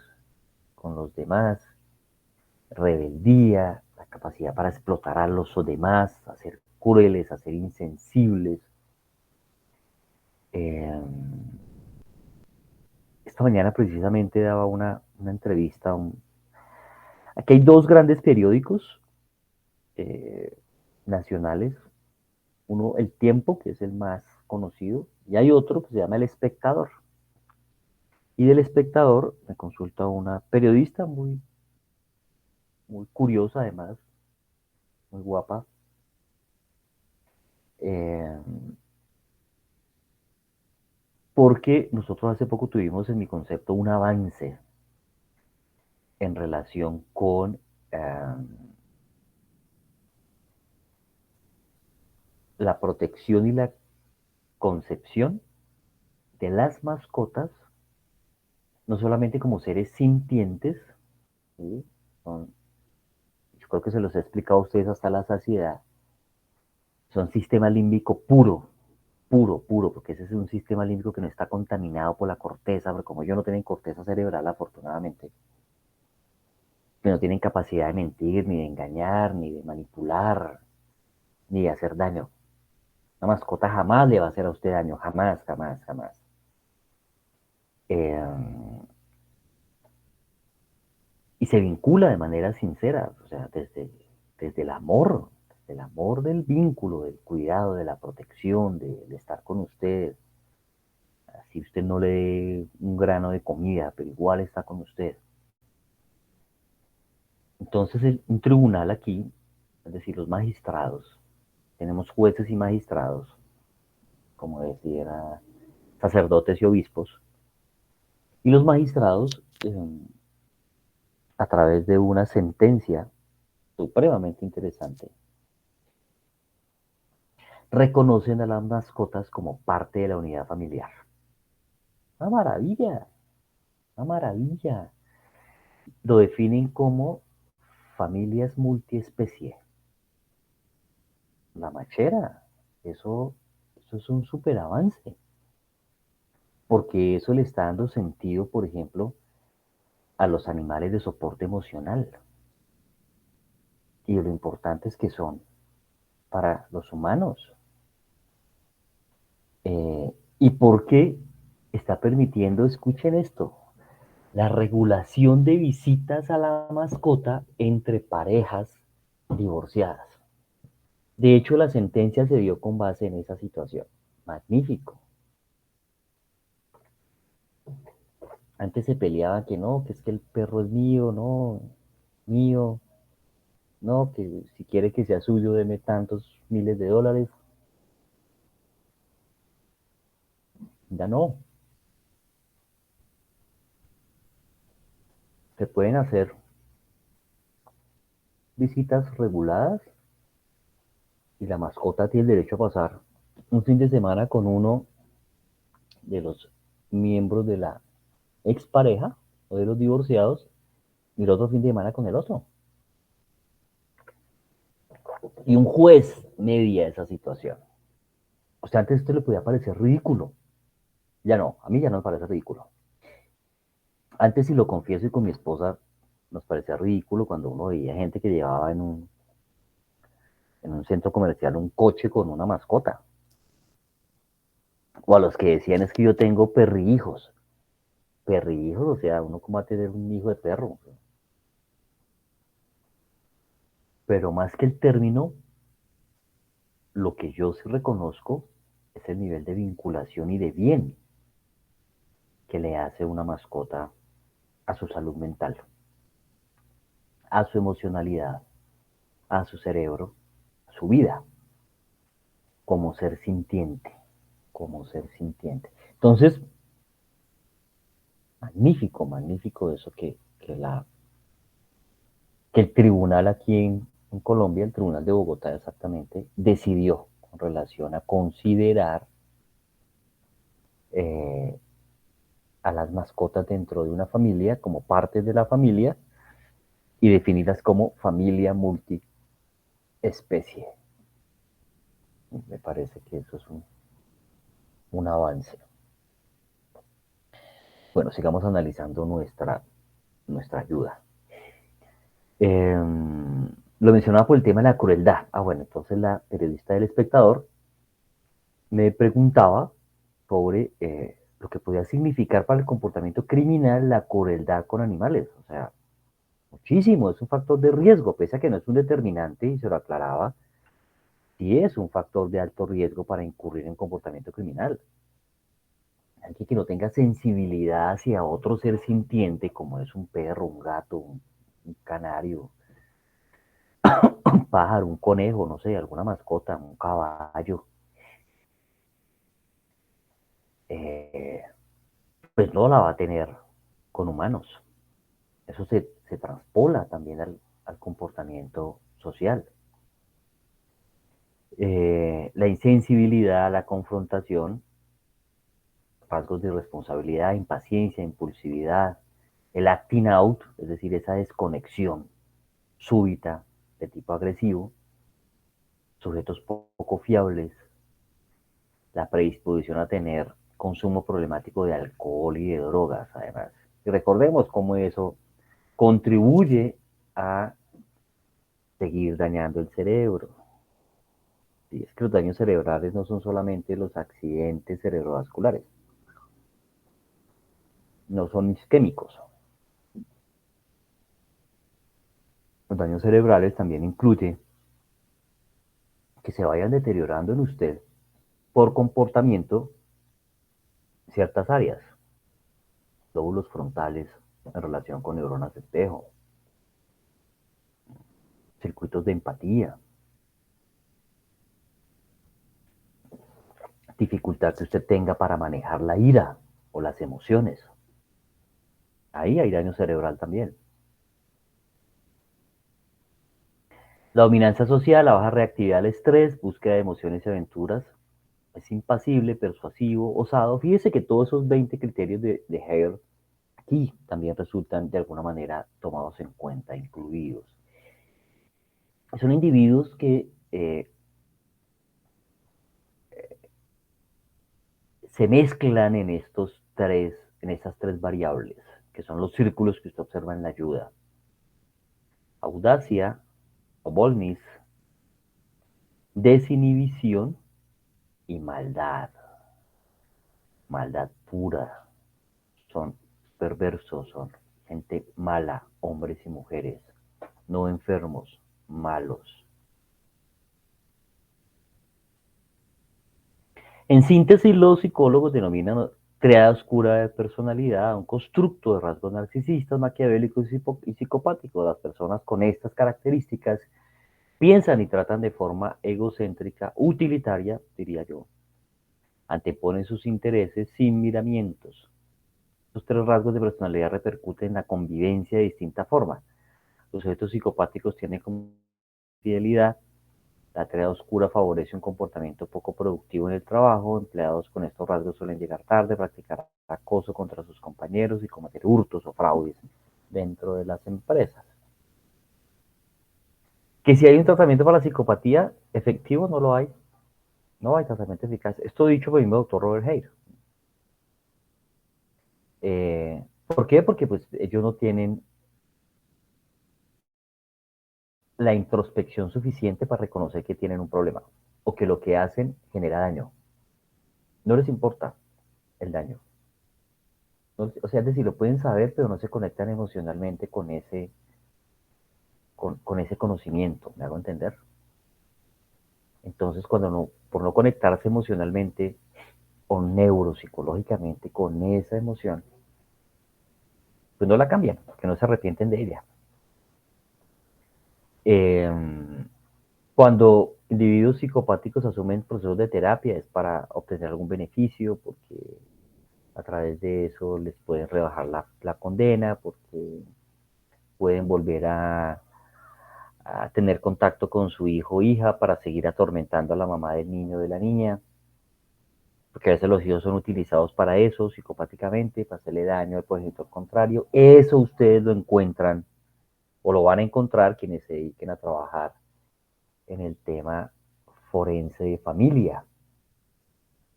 con los demás, rebeldía, la capacidad para explotar a los demás, a ser crueles, a ser insensibles. Eh, esta mañana precisamente daba una entrevista a un... Aquí hay dos grandes periódicos eh, nacionales. Uno, El Tiempo, que es el más conocido, y hay otro que se llama El Espectador. Y del Espectador me consulta una periodista muy curiosa, además, muy guapa, eh, porque nosotros hace poco tuvimos en mi concepto un avance en relación con la protección y la concepción de las mascotas, no solamente como seres sintientes, ¿sí? Son, yo creo que se los he explicado a ustedes hasta la saciedad, son sistema límbico puro, puro, porque ese es un sistema límbico que no está contaminado por la corteza, porque como ellos no tienen corteza cerebral, afortunadamente, que no tienen capacidad de mentir, ni de engañar, ni de manipular, ni de hacer daño. Una mascota jamás le va a hacer a usted daño, jamás, jamás, jamás. Eh, y se vincula de manera sincera, o sea, desde el amor del vínculo, del cuidado, de la protección, de estar con usted. Así usted no le dé un grano de comida, pero igual está con usted. Entonces, un tribunal aquí, es decir, los magistrados, tenemos jueces y magistrados, como decía, sacerdotes y obispos, y los magistrados, a través de una sentencia supremamente interesante, reconocen a las mascotas como parte de la unidad familiar. Una maravilla, una maravilla. Lo definen como familias multiespecie. La machera, eso es un super avance, porque eso le está dando sentido, por ejemplo, a los animales de soporte emocional y lo importantes que son para los humanos. ¿Y por qué está permitiendo, escuchen esto, la regulación de visitas a la mascota entre parejas divorciadas? De hecho, la sentencia se dio con base en esa situación. Magnífico. Antes se peleaba que no, que es que el perro es mío, no, mío, no, que si quiere que sea suyo, deme tantos miles de dólares. Ya no. Se pueden hacer visitas reguladas y la mascota tiene el derecho a pasar un fin de semana con uno de los miembros de la expareja o de los divorciados y el otro fin de semana con el otro. Y un juez media esa situación. O sea, antes esto le podía parecer ridículo. Ya no, a mí ya no me parece ridículo. Antes, si lo confieso y con mi esposa, nos parecía ridículo cuando uno veía gente que llevaba en un centro comercial un coche con una mascota. O a los que decían es que yo tengo perrijos. Perrijos, o sea, uno cómo va a tener un hijo de perro. Pero más que el término, lo que yo sí reconozco es el nivel de vinculación y de bien que le hace una mascota a su salud mental, a su emocionalidad, a su cerebro, a su vida, como ser sintiente, como ser sintiente. Entonces, magnífico, magnífico eso que el tribunal aquí en Colombia, el tribunal de Bogotá exactamente, decidió con relación a considerar eh, a las mascotas dentro de una familia como parte de la familia y definirlas como familia multiespecie. Me parece que eso es un avance. Bueno, sigamos analizando nuestra ayuda. Lo mencionaba por el tema de la crueldad. Ah, bueno, entonces la periodista del Espectador me preguntaba sobre lo que podía significar para el comportamiento criminal la crueldad con animales. O sea, muchísimo, es un factor de riesgo, pese a que no es un determinante, y se lo aclaraba, sí es un factor de alto riesgo para incurrir en comportamiento criminal. Alguien que no tenga sensibilidad hacia otro ser sintiente, como es un perro, un gato, un canario, un pájaro, un conejo, no sé, alguna mascota, un caballo, eh, pues no la va a tener con humanos. Eso se transpola también al comportamiento social. La insensibilidad, la confrontación, rasgos de irresponsabilidad, impaciencia, impulsividad, el acting out, es decir, esa desconexión súbita de tipo agresivo, sujetos poco fiables, la predisposición a tener consumo problemático de alcohol y de drogas, además. Y recordemos cómo eso contribuye a seguir dañando el cerebro. Y es que los daños cerebrales no son solamente los accidentes cerebrovasculares, no son isquémicos. Los daños cerebrales también incluyen que se vayan deteriorando en usted por comportamiento ciertas áreas, lóbulos frontales en relación con neuronas de espejo, circuitos de empatía, dificultad que usted tenga para manejar la ira o las emociones. Ahí hay daño cerebral también. La dominancia social, la baja reactividad al estrés, búsqueda de emociones y aventuras, es impasible, persuasivo, osado. Fíjese que todos esos 20 criterios de Hare aquí también resultan de alguna manera tomados en cuenta, incluidos. Son individuos que se mezclan en estas tres variables, que son los círculos que usted observa en la ayuda. Audacia o boldness, desinhibición y maldad. Maldad pura. Son perversos, son gente mala, hombres y mujeres, no enfermos, malos. En síntesis, los psicólogos denominan triada oscura de personalidad, un constructo de rasgos narcisistas, maquiavélicos y psicopáticos. Las personas con estas características piensan y tratan de forma egocéntrica, utilitaria, diría yo. Anteponen sus intereses sin miramientos. Estos tres rasgos de personalidad repercuten en la convivencia de distinta forma. Los sujetos psicopáticos tienen como fidelidad. La triada oscura favorece un comportamiento poco productivo en el trabajo. Empleados con estos rasgos suelen llegar tarde, practicar acoso contra sus compañeros y cometer hurtos o fraudes dentro de las empresas. Que si hay un tratamiento para la psicopatía efectivo, no lo hay. No hay tratamiento eficaz. Esto dicho por el mismo doctor Robert Hare. ¿Por qué? Porque pues, ellos no tienen la introspección suficiente para reconocer que tienen un problema o que lo que hacen genera daño. No les importa el daño. No, o sea, es decir, lo pueden saber, pero no se conectan emocionalmente con ese conocimiento. ¿Me hago entender? Entonces, por no conectarse emocionalmente o neuropsicológicamente con esa emoción, pues no la cambian, que no se arrepienten de ella. Eh, Cuando individuos psicopáticos asumen procesos de terapia es para obtener algún beneficio, porque a través de eso les pueden rebajar la condena, porque pueden volver a tener contacto con su hijo o hija para seguir atormentando a la mamá del niño o de la niña, porque a veces los hijos son utilizados para eso, psicopáticamente, para hacerle daño al progenitor contrario. Eso ustedes lo encuentran o lo van a encontrar quienes se dediquen a trabajar en el tema forense de familia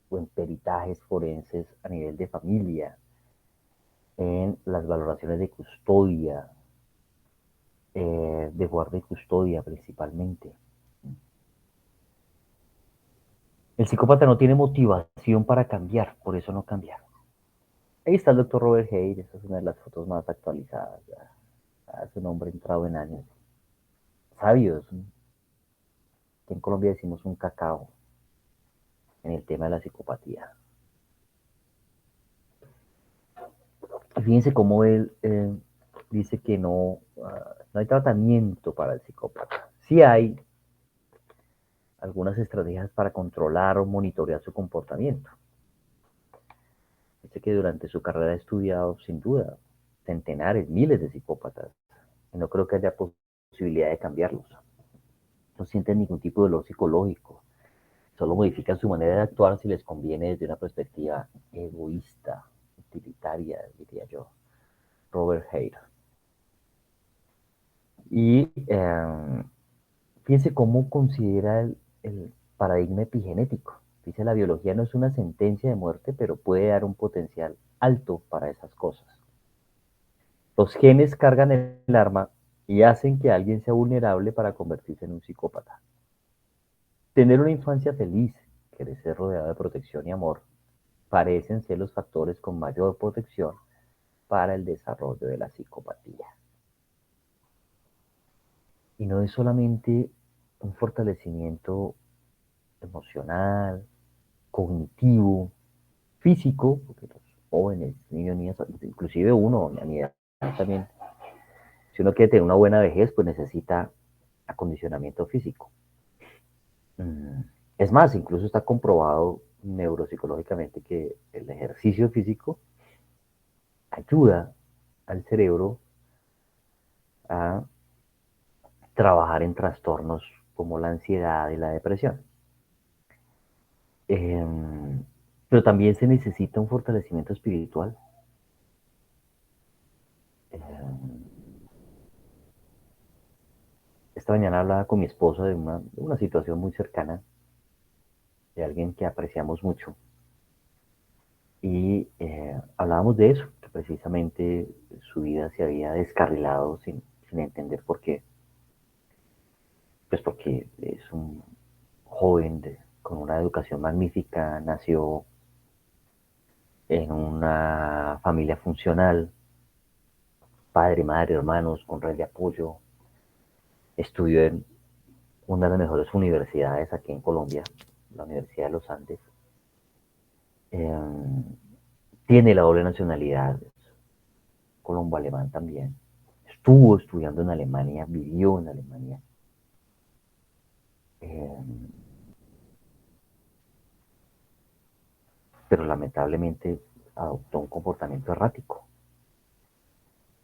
o en peritajes forenses a nivel de familia, en las valoraciones de custodia, de guardia y custodia principalmente. El psicópata no tiene motivación para cambiar, por eso no cambia. Ahí está el doctor Robert Hale, esa es una de las fotos más actualizadas. Ya es un hombre entrado en años. Sabio, que en Colombia decimos un cacao en el tema de la psicopatía. Y fíjense cómo él dice que no hay tratamiento para el psicópata. Sí hay algunas estrategias para controlar o monitorear su comportamiento. Dice que durante su carrera ha estudiado, sin duda, centenares, miles de psicópatas. Y no creo que haya posibilidad de cambiarlos. No sienten ningún tipo de dolor psicológico. Solo modifican su manera de actuar si les conviene desde una perspectiva egoísta, utilitaria, diría yo. Robert Hale. Y fíjense cómo considera el paradigma epigenético. Dice, la biología no es una sentencia de muerte, pero puede dar un potencial alto para esas cosas. Los genes cargan el arma y hacen que alguien sea vulnerable para convertirse en un psicópata. Tener una infancia feliz, crecer rodeado de protección y amor, parecen ser los factores con mayor protección para el desarrollo de la psicopatía. Y no es solamente un fortalecimiento emocional, cognitivo, físico, porque los jóvenes, niños, niñas, inclusive uno a mi edad también, si uno quiere tener una buena vejez, pues necesita acondicionamiento físico. Es más, incluso está comprobado neuropsicológicamente que el ejercicio físico ayuda al cerebro a trabajar en trastornos como la ansiedad y la depresión. Eh, pero también se necesita un fortalecimiento espiritual. Eh, esta mañana hablaba con mi esposa de una situación muy cercana, de alguien que apreciamos mucho, y hablábamos de eso, que precisamente su vida se había descarrilado sin entender por qué. Pues porque es un joven con una educación magnífica, nació en una familia funcional, padre, madre, hermanos, con red de apoyo, estudió en una de las mejores universidades aquí en Colombia, la Universidad de los Andes. Eh, Tiene la doble nacionalidad, colombo-alemán también. Estuvo estudiando en Alemania, vivió en Alemania. Eh, pero lamentablemente adoptó un comportamiento errático.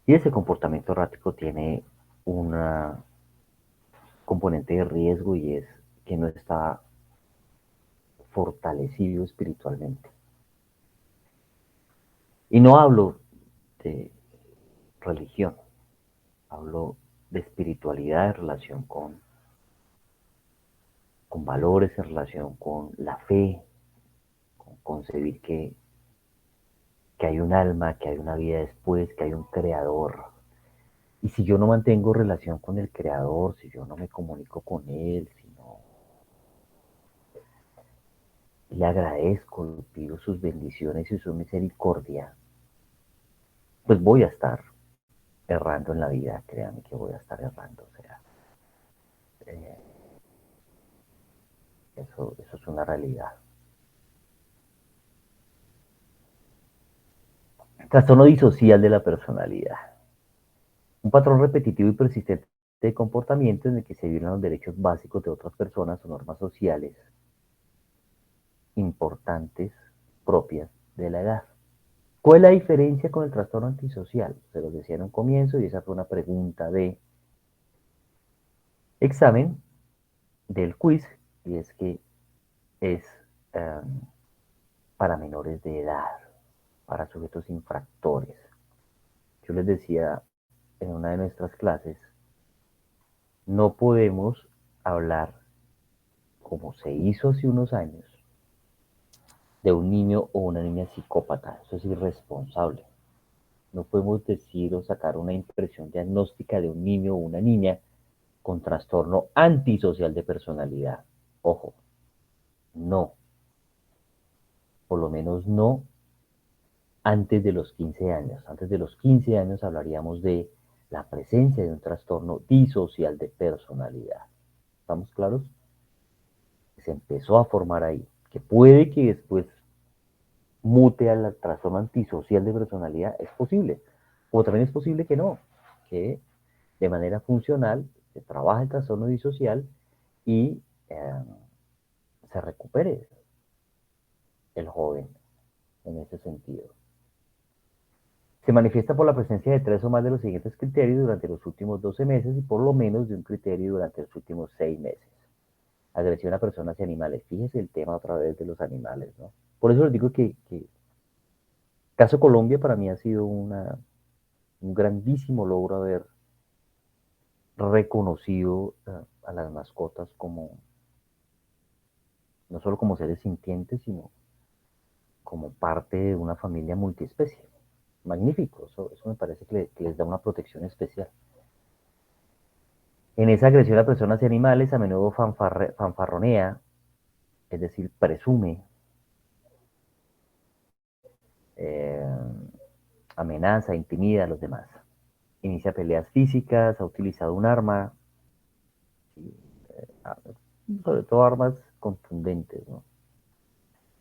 Y ese comportamiento errático tiene un componente de riesgo y es que no está fortalecido espiritualmente. Y no hablo de religión, hablo de espiritualidad en relación con valores, en relación con la fe, con concebir que hay un alma, que hay una vida después, que hay un creador. Y si yo no mantengo relación con el creador, si yo no me comunico con él, si no le agradezco, le pido sus bendiciones y su misericordia, pues voy a estar errando en la vida, créanme que voy a estar errando. O sea, eh, Eso es una realidad. Trastorno disocial de la personalidad. Un patrón repetitivo y persistente de comportamiento en el que se violan los derechos básicos de otras personas o normas sociales importantes propias de la edad. ¿Cuál es la diferencia con el trastorno antisocial? Se lo decía en un comienzo y esa fue una pregunta de examen del quiz, y es que es para menores de edad, para sujetos infractores. Yo les decía en una de nuestras clases, no podemos hablar como se hizo hace unos años de un niño o una niña psicópata. Eso es irresponsable. No podemos decir o sacar una impresión diagnóstica de un niño o una niña con trastorno antisocial de personalidad. Ojo, no, por lo menos no antes de los 15 años. Antes de los 15 años hablaríamos de la presencia de un trastorno disocial de personalidad. ¿Estamos claros? Se empezó a formar ahí, que puede que después mute al trastorno antisocial de personalidad, es posible. O también es posible que no, que de manera funcional se trabaja el trastorno disocial y se recupere el joven en ese sentido. Se manifiesta por la presencia de 3 o más de los siguientes criterios durante los últimos 12 meses y por lo menos de un criterio durante los últimos 6 meses. Agresión a personas y animales. Fíjese el tema otra vez de los animales, ¿no? Por eso les digo que caso Colombia para mí ha sido un grandísimo logro haber reconocido a las mascotas como, no solo como seres sintientes, sino como parte de una familia multiespecie. Magnífico, eso me parece que les da una protección especial. En esa agresión a personas y animales a menudo fanfarronea, es decir, presume, eh, amenaza, intimida a los demás. Inicia peleas físicas, ha utilizado un arma, sobre todo armas contundentes, ¿no?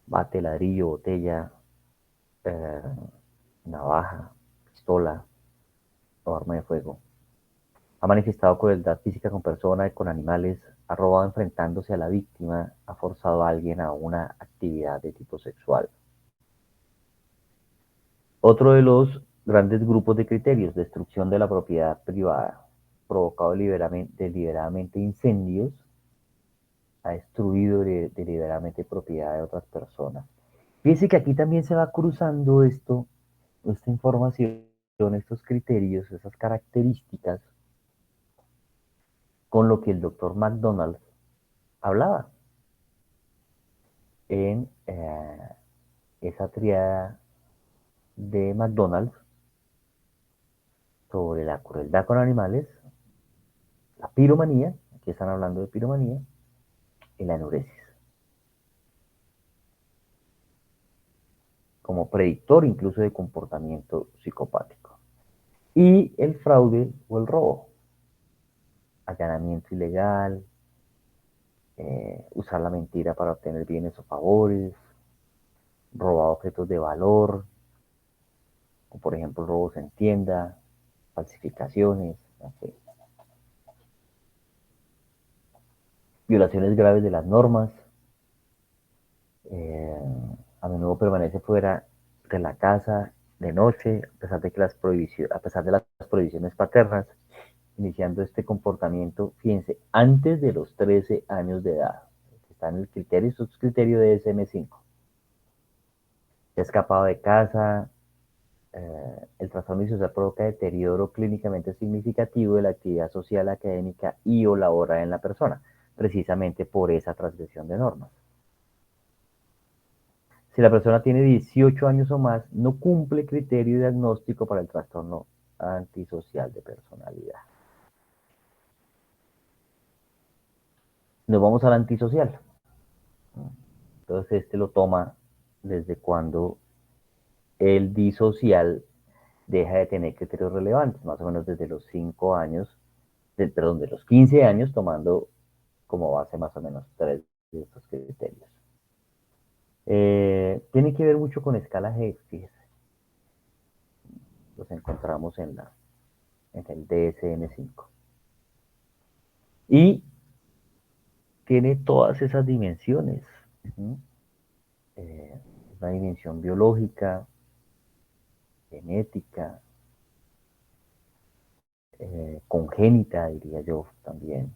Bate, ladrillo, botella, eh, navaja, pistola o arma de fuego. Ha manifestado crueldad física con personas y con animales, ha robado enfrentándose a la víctima, ha forzado a alguien a una actividad de tipo sexual. Otro de los grandes grupos de criterios, destrucción de la propiedad privada, provocado deliberadamente incendios, ha destruido deliberadamente propiedad de otras personas. Fíjense que aquí también se va cruzando esta información, estos criterios, esas características, con lo que el doctor McDonald hablaba en esa triada de McDonald's sobre la crueldad con animales, la piromanía, aquí están hablando de piromanía, y la enuresis, como predictor incluso de comportamiento psicopático. Y el fraude o el robo, allanamiento ilegal, usar la mentira para obtener bienes o favores, robar objetos de valor, como por ejemplo robos en tienda, falsificaciones, así. Violaciones graves de las normas, eh, a menudo permanece fuera de la casa de noche, a pesar de las prohibiciones paternas, iniciando este comportamiento, fíjense, antes de los 13 años de edad. Está en el criterio, esto es criterio de DSM-5. Se ha escapado de casa, el trastorno disocial provoca deterioro clínicamente significativo de la actividad social, académica y o laboral en la persona, precisamente por esa transgresión de normas. Si la persona tiene 18 años o más, no cumple criterio diagnóstico para el trastorno antisocial de personalidad. Nos vamos al antisocial. Entonces, este lo toma desde cuando el disocial deja de tener criterios relevantes, más o menos desde los 5 años, de los 15 años, tomando como base más o menos 3 de estos criterios. Tiene que ver mucho con escala G, fíjese. Los encontramos en el DSM-5. Y tiene todas esas dimensiones. ¿Sí? Una dimensión biológica, genética, congénita, diría yo también.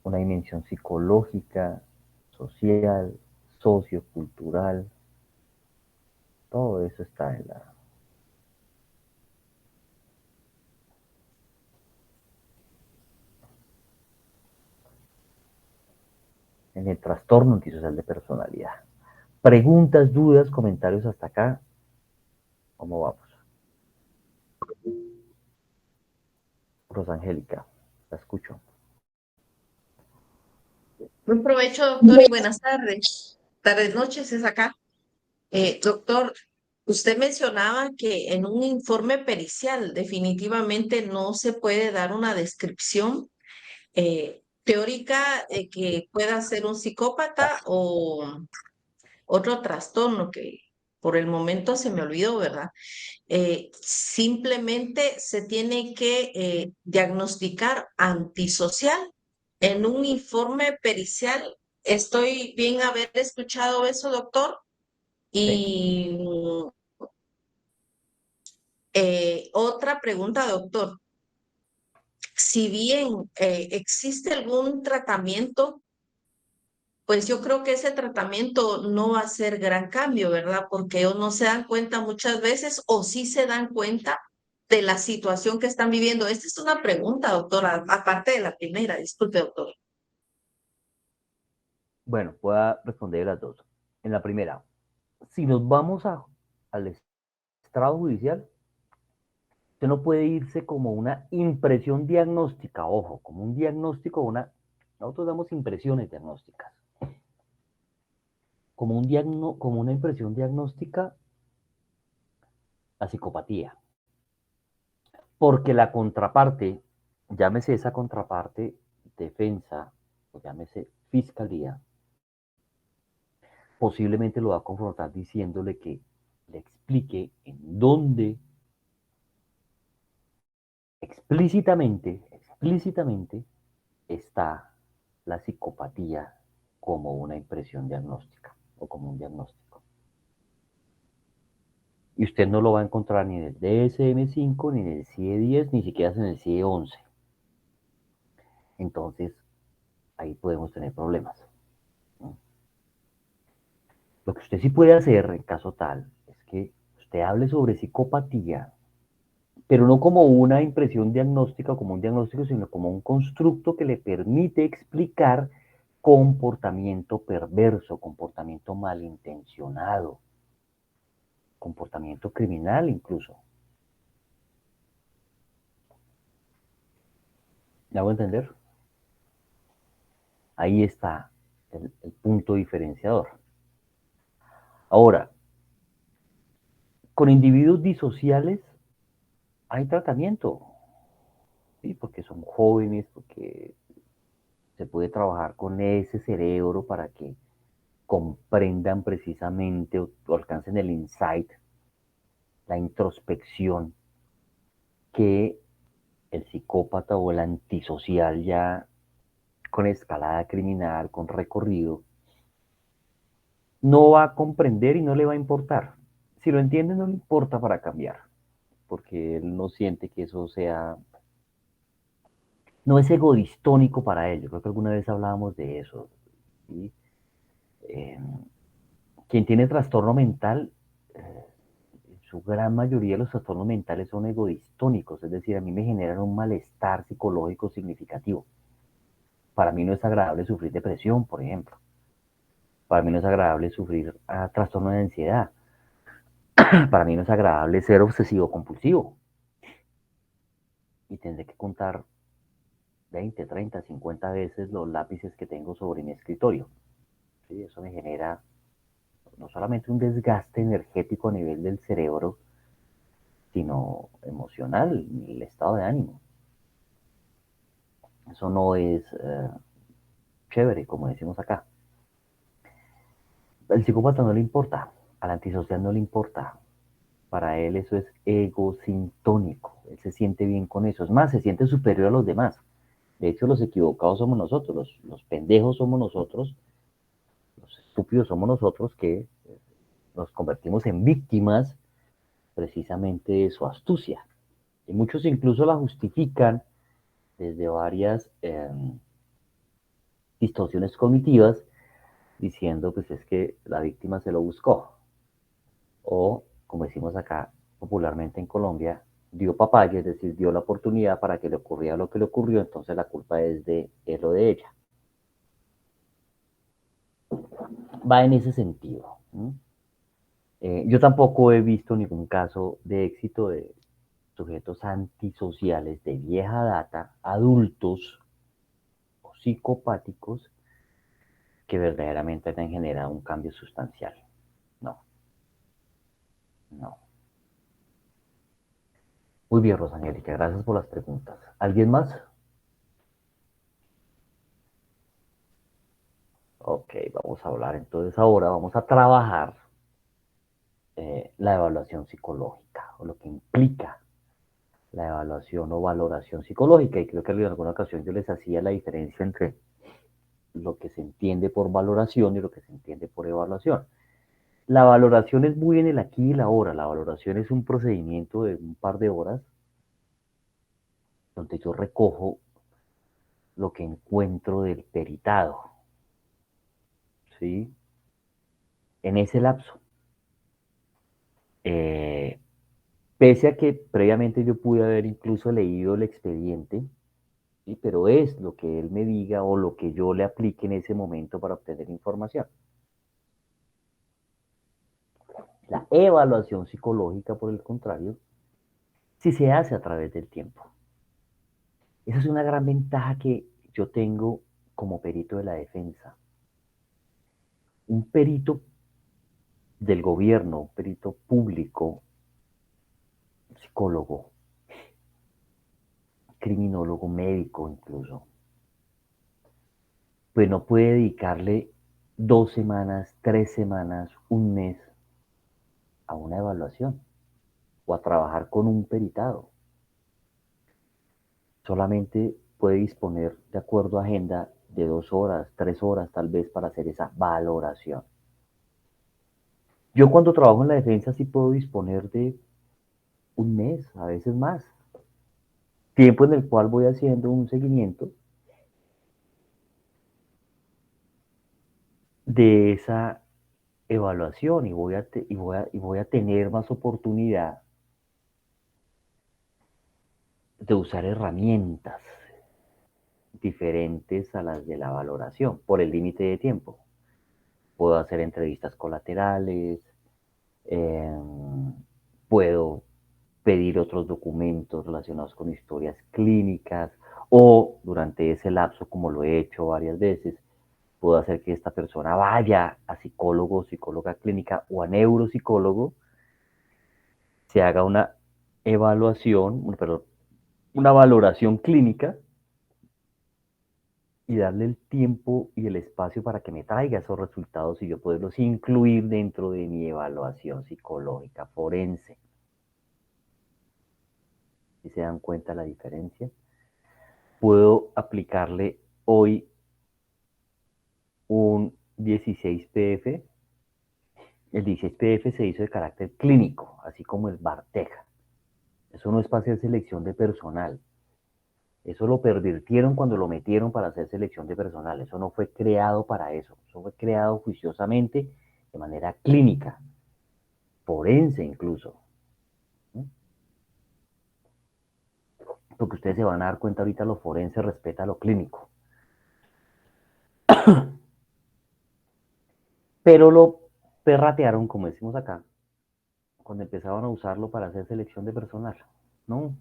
Una dimensión psicológica, social, sociocultural. Todo eso está en el trastorno antisocial de personalidad. Preguntas, dudas, comentarios hasta acá. ¿Cómo vamos? Rosangélica, la escucho. Buen provecho, doctor, y buenas tardes. Tardes, noches es acá. Doctor, usted mencionaba que en un informe pericial definitivamente no se puede dar una descripción teórica que pueda ser un psicópata o otro trastorno que por el momento se me olvidó, ¿verdad? Simplemente se tiene que diagnosticar antisocial en un informe pericial. Estoy bien haber escuchado eso, doctor. Sí. Y otra pregunta, doctor. Si bien existe algún tratamiento, pues yo creo que ese tratamiento no va a ser gran cambio, ¿verdad? Porque ellos no se dan cuenta muchas veces o sí se dan cuenta de la situación que están viviendo. Esta es una pregunta, doctora, aparte de la primera. Disculpe, doctor. Bueno, puedo responder las dos. En la primera, si nos vamos al estrado judicial, usted no puede irse como una impresión diagnóstica, ojo, como un diagnóstico, nosotros damos impresiones diagnósticas, como una impresión diagnóstica a psicopatía, porque la contraparte, llámese esa contraparte, defensa, o llámese fiscalía, posiblemente lo va a confrontar diciéndole que le explique en dónde explícitamente está la psicopatía como una impresión diagnóstica o como un diagnóstico. Y usted no lo va a encontrar ni en el DSM-5, ni en el CIE-10, ni siquiera en el CIE-11. Entonces, ahí podemos tener problemas. ¿No? Lo que usted sí puede hacer en caso tal es que usted hable sobre psicopatía, pero no como una impresión diagnóstica o como un diagnóstico, sino como un constructo que le permite explicar comportamiento perverso, comportamiento malintencionado, comportamiento criminal incluso. ¿Me hago entender? Ahí está el punto diferenciador. Ahora, con individuos disociales hay tratamiento, ¿sí? Porque son jóvenes, porque se puede trabajar con ese cerebro para que comprendan precisamente o alcancen el insight, la introspección que el psicópata o el antisocial ya con escalada criminal, con recorrido, no va a comprender y no le va a importar. Si lo entiende, no le importa para cambiar, porque él no siente que eso sea, no es egodistónico para él. Yo creo que alguna vez hablábamos de eso. ¿Sí? Eh, quien tiene trastorno mental, en su gran mayoría los trastornos mentales son egodistónicos, es decir, a mí me generan un malestar psicológico significativo. Para mí no es agradable sufrir depresión, por ejemplo. Para mí no es agradable sufrir trastorno de ansiedad. Para mí no es agradable ser obsesivo compulsivo. Y tendré que contar 20, 30, 50 veces los lápices que tengo sobre mi escritorio. ¿Sí? Eso me genera no solamente un desgaste energético a nivel del cerebro, sino emocional, el estado de ánimo. Eso no es chévere, como decimos acá. Al psicópata no le importa, al antisocial no le importa. Para él eso es egosintónico. Él se siente bien con eso. Es más, se siente superior a los demás. De hecho, los equivocados somos nosotros, los pendejos somos nosotros, los estúpidos somos nosotros que nos convertimos en víctimas precisamente de su astucia. Y muchos incluso la justifican desde varias distorsiones cognitivas, diciendo pues es que la víctima se lo buscó. O, como decimos acá popularmente en Colombia, dio papaya, es decir, dio la oportunidad para que le ocurriera lo que le ocurrió, entonces la culpa es de él o de ella. Va en ese sentido. Yo tampoco he visto ningún caso de éxito de sujetos antisociales de vieja data, adultos o psicopáticos, que verdaderamente hayan generado un cambio sustancial. No, no. Muy bien, Rosangélica, gracias por las preguntas. ¿Alguien más? Ok, vamos a hablar entonces ahora, vamos a trabajar la evaluación psicológica o lo que implica la evaluación o valoración psicológica. Y creo que en alguna ocasión yo les hacía la diferencia entre lo que se entiende por valoración y lo que se entiende por evaluación. La valoración es muy en el aquí y la ahora. La valoración es un procedimiento de un par de horas donde yo recojo lo que encuentro del peritado, ¿sí? En ese lapso. Eh, Pese a que previamente yo pude haber incluso leído el expediente, ¿sí? Pero es lo que él me diga o lo que yo le aplique en ese momento para obtener información. La evaluación psicológica, por el contrario, sí se hace a través del tiempo. Esa es una gran ventaja que yo tengo como perito de la defensa. Un perito del gobierno, un perito público, psicólogo, criminólogo, médico incluso, pues no puede dedicarle 2 semanas, 3 semanas, un mes a una evaluación o a trabajar con un peritado. Solamente puede disponer, de acuerdo a agenda, de 2 horas, 3 horas tal vez para hacer esa valoración. Yo cuando trabajo en la defensa sí puedo disponer de un mes, a veces más, tiempo en el cual voy haciendo un seguimiento de esa evaluación y voy a tener más oportunidad de usar herramientas diferentes a las de la valoración por el límite de tiempo. Puedo hacer entrevistas colaterales, eh, puedo pedir otros documentos relacionados con historias clínicas o durante ese lapso, como lo he hecho varias veces, puedo hacer que esta persona vaya a psicólogo, psicóloga clínica o a neuropsicólogo, se haga una evaluación, perdón, una valoración clínica y darle el tiempo y el espacio para que me traiga esos resultados y yo poderlos incluir dentro de mi evaluación psicológica forense. ¿Si se dan cuenta la diferencia? Puedo aplicarle hoy un 16PF. El 16PF se hizo de carácter clínico, así como el Barteg. Eso no es para hacer selección de personal. Eso lo pervirtieron cuando lo metieron para hacer selección de personal. Eso no fue creado para eso. Eso fue creado juiciosamente de manera clínica, forense incluso. ¿Sí? Porque ustedes se van a dar cuenta ahorita, lo forense respeta lo clínico. Pero lo perratearon, como decimos acá, cuando empezaban a usarlo para hacer selección de personal. No.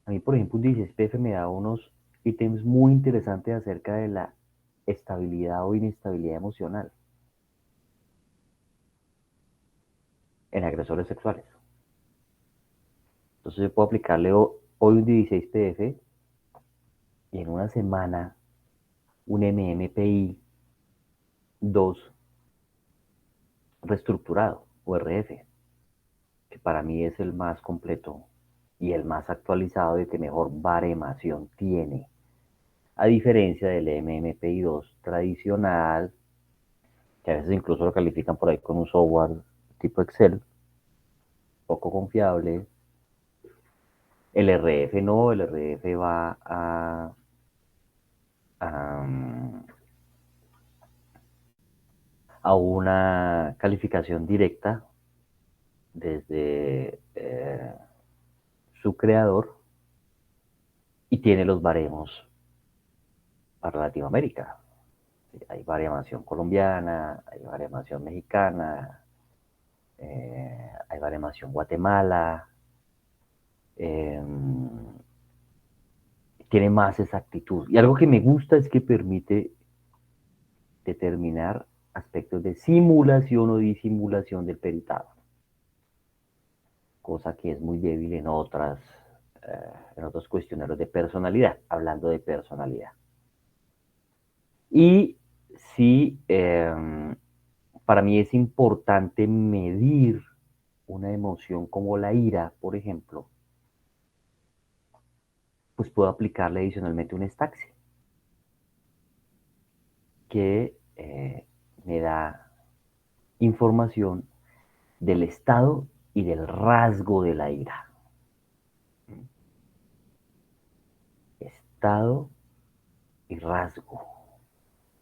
A mí, por ejemplo, un 16PF me da unos ítems muy interesantes acerca de la estabilidad o inestabilidad emocional en agresores sexuales. Entonces yo puedo aplicarle hoy un 16PF y en una semana un MMPI 2 reestructurado, o RF, que para mí es el más completo y el más actualizado y que mejor baremación tiene, a diferencia del MMPI 2 tradicional, que a veces incluso lo califican por ahí con un software tipo Excel, poco confiable. El RF no, el RF va a, a una calificación directa desde su creador y tiene los baremos para Latinoamérica. Hay baremación colombiana, hay baremación mexicana, hay baremación Guatemala, eh, tiene más exactitud. Y algo que me gusta es que permite determinar aspectos de simulación o disimulación del peritado, cosa que es muy débil en otros cuestionarios de personalidad, hablando de personalidad. Y sí, para mí es importante medir una emoción como la ira, por ejemplo, pues puedo aplicarle adicionalmente un Staxi que me da información del estado y del rasgo de la ira. Estado y rasgo.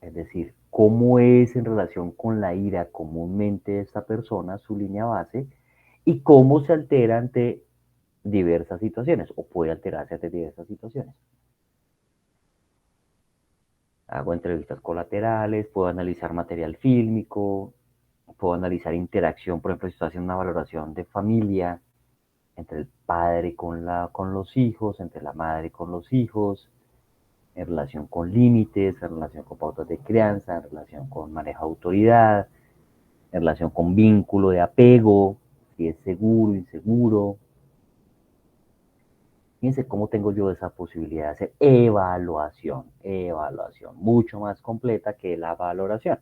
Es decir, cómo es en relación con la ira comúnmente esta persona, su línea base, y cómo se altera ante diversas situaciones, o puede alterarse ante diversas situaciones. Hago entrevistas colaterales, puedo analizar material fílmico, puedo analizar interacción, por ejemplo, si estoy haciendo una valoración de familia, entre el padre con los hijos, entre la madre con los hijos, en relación con límites, en relación con pautas de crianza, en relación con manejo de autoridad, en relación con vínculo de apego, si es seguro, inseguro. Fíjense cómo tengo yo esa posibilidad de hacer evaluación, mucho más completa que la valoración.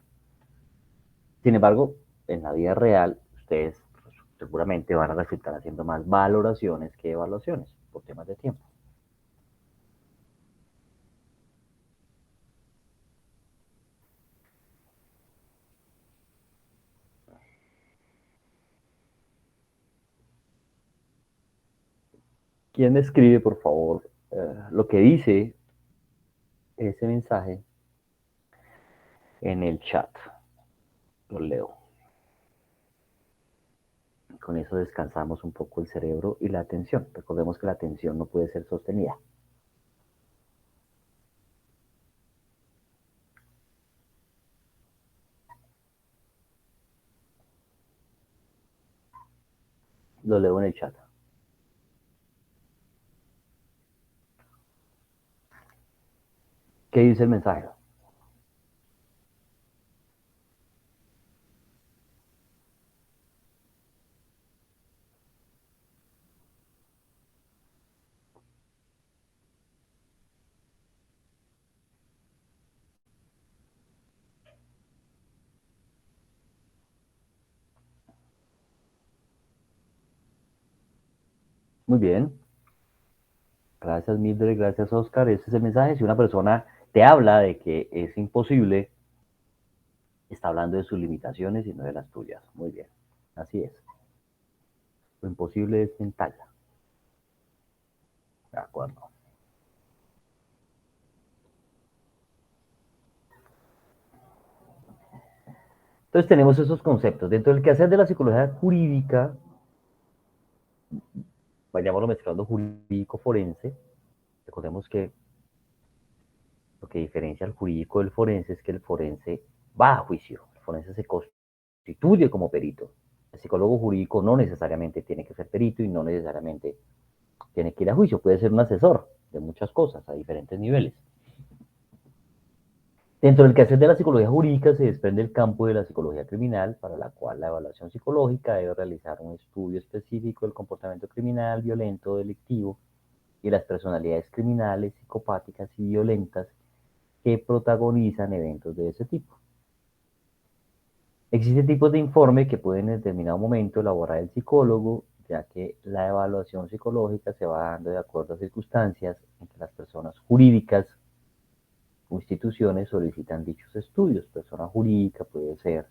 Sin embargo, en la vida real, ustedes seguramente van a resultar haciendo más valoraciones que evaluaciones por temas de tiempo. ¿Quién escribe, por favor, lo que dice ese mensaje en el chat? Lo leo. Con eso descansamos un poco el cerebro y la atención. Recordemos que la atención no puede ser sostenida. Lo leo en el chat. ¿Qué dice el mensaje? Muy bien. Gracias, Mildred. Gracias, Oscar. Ese es el mensaje. Si una persona te habla de que es imposible, está hablando de sus limitaciones y no de las tuyas. Muy bien. Así es. Lo imposible es mental. De acuerdo. Entonces tenemos esos conceptos. Dentro del quehacer de la psicología jurídica, vayámoslo mezclando jurídico forense, recordemos que lo que diferencia al jurídico del forense es que el forense va a juicio, el forense se constituye como perito. El psicólogo jurídico no necesariamente tiene que ser perito y no necesariamente tiene que ir a juicio, puede ser un asesor de muchas cosas a diferentes niveles. Dentro del quehacer de la psicología jurídica se desprende el campo de la psicología criminal, para la cual la evaluación psicológica debe realizar un estudio específico del comportamiento criminal, violento, delictivo, y las personalidades criminales, psicopáticas y violentas que protagonizan eventos de ese tipo. Existen tipos de informe que pueden en determinado momento elaborar el psicólogo, ya que la evaluación psicológica se va dando de acuerdo a circunstancias en que las personas jurídicas o instituciones solicitan dichos estudios. Persona jurídica puede ser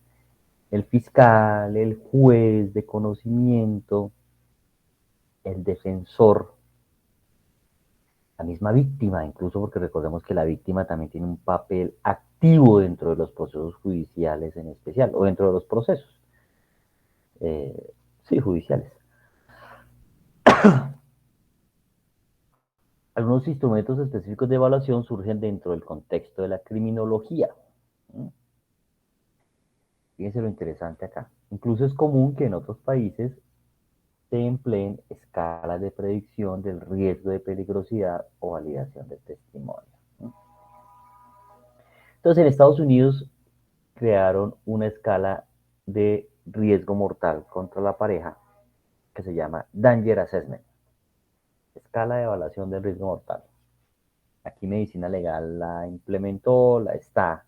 el fiscal, el juez de conocimiento, el defensor, la misma víctima, incluso porque recordemos que la víctima también tiene un papel activo dentro de los procesos judiciales en especial, o dentro de los procesos, sí, judiciales. Algunos instrumentos específicos de evaluación surgen dentro del contexto de la criminología. Fíjense lo interesante acá. Incluso es común que en otros países se empleen escalas de predicción del riesgo de peligrosidad o validación de testimonio. Entonces, en Estados Unidos crearon una escala de riesgo mortal contra la pareja que se llama Danger Assessment, escala de evaluación del riesgo mortal. Aquí Medicina Legal la implementó, la está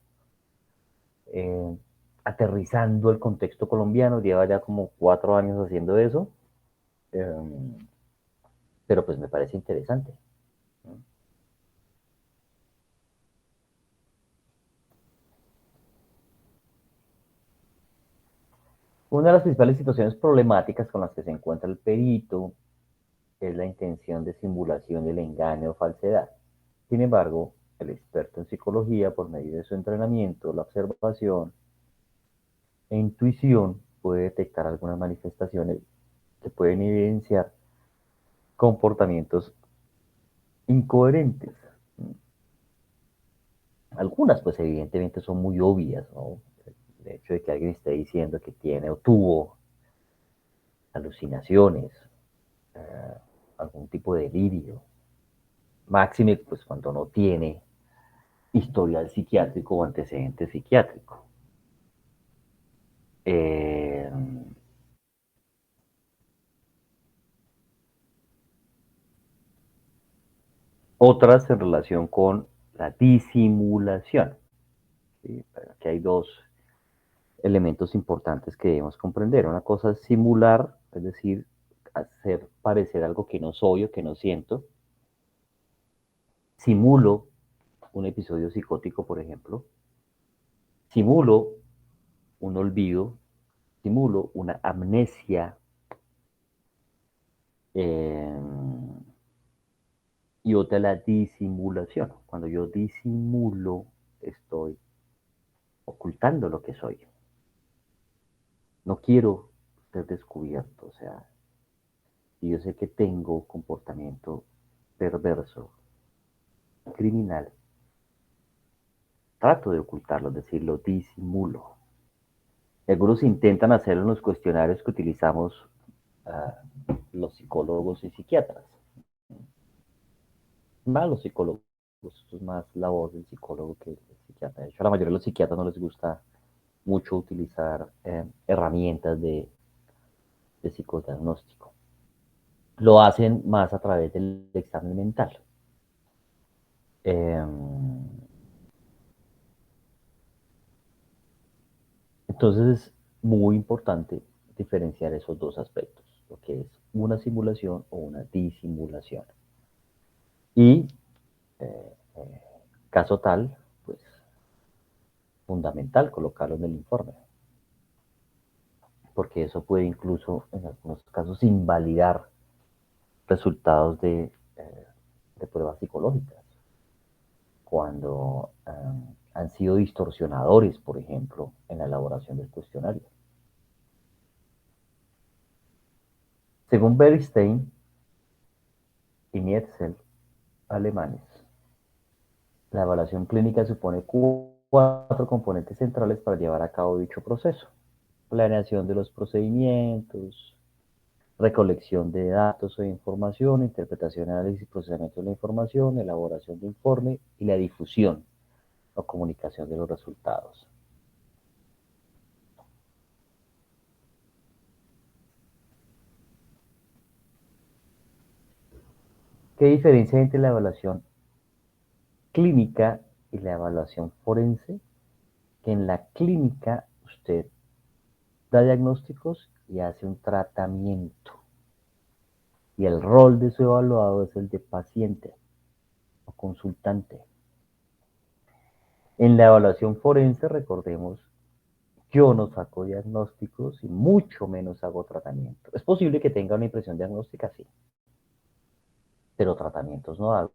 aterrizando el contexto colombiano, lleva ya como 4 años haciendo eso, pero pues me parece interesante. Una de las principales situaciones problemáticas con las que se encuentra el perito es la intención de simulación del engaño o falsedad. Sin embargo, el experto en psicología, por medio de su entrenamiento, la observación e intuición, puede detectar algunas manifestaciones que pueden evidenciar comportamientos incoherentes. Algunas, pues evidentemente son muy obvias, ¿no? El hecho de que alguien esté diciendo que tiene o tuvo alucinaciones, eh, algún tipo de delirio, máxime pues cuando no tiene historial psiquiátrico o antecedente psiquiátrico. Eh, Otras en relación con la disimulación. ¿Sí? Aquí hay dos elementos importantes que debemos comprender. Una cosa es simular, es decir, hacer parecer algo que no soy o que no siento. Simulo un episodio psicótico, por ejemplo. Simulo un olvido. Simulo una amnesia. Y otra la disimulación. Cuando yo disimulo, estoy ocultando lo que soy. No quiero ser descubierto. O sea, si yo sé que tengo comportamiento perverso, criminal, trato de ocultarlo, es decir, lo disimulo. Algunos intentan hacerlo en los cuestionarios que utilizamos los psicólogos y psiquiatras. Más los psicólogos, esto es más la voz del psicólogo que del psiquiatra. De hecho, a la mayoría de los psiquiatras no les gusta mucho utilizar herramientas de psicodiagnóstico. Lo hacen más a través del examen mental. Eh, entonces es muy importante diferenciar esos dos aspectos, lo que es una simulación o una disimulación. Y caso tal, pues fundamental colocarlo en el informe, porque eso puede incluso en algunos casos invalidar resultados de pruebas psicológicas, cuando han sido distorsionadores, por ejemplo, en la elaboración del cuestionario. Según Bernstein y Nietzel, alemanes, la evaluación clínica supone 4 componentes centrales para llevar a cabo dicho proceso: planeación de los procedimientos, recolección de datos o información, interpretación, análisis y procesamiento de la información, elaboración de informe y la difusión o comunicación de los resultados. ¿Qué diferencia hay entre la evaluación clínica y la evaluación forense? Que en la clínica usted da diagnósticos y hace un tratamiento. Y el rol de su evaluado es el de paciente o consultante. En la evaluación forense, recordemos, yo no saco diagnósticos y mucho menos hago tratamiento. Es posible que tenga una impresión diagnóstica, sí, pero tratamientos no hago.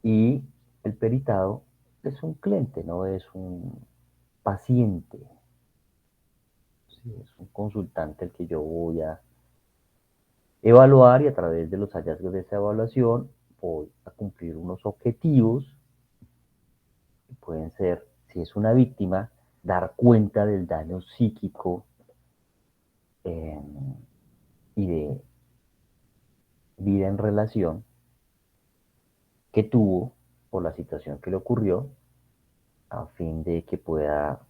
Y el peritado es un cliente, no es un paciente. Sí, es un consultante el que yo voy a evaluar y a través de los hallazgos de esa evaluación voy a cumplir unos objetivos que pueden ser, si es una víctima, dar cuenta del daño psíquico y de vida en relación que tuvo por la situación que le ocurrió a fin de que pueda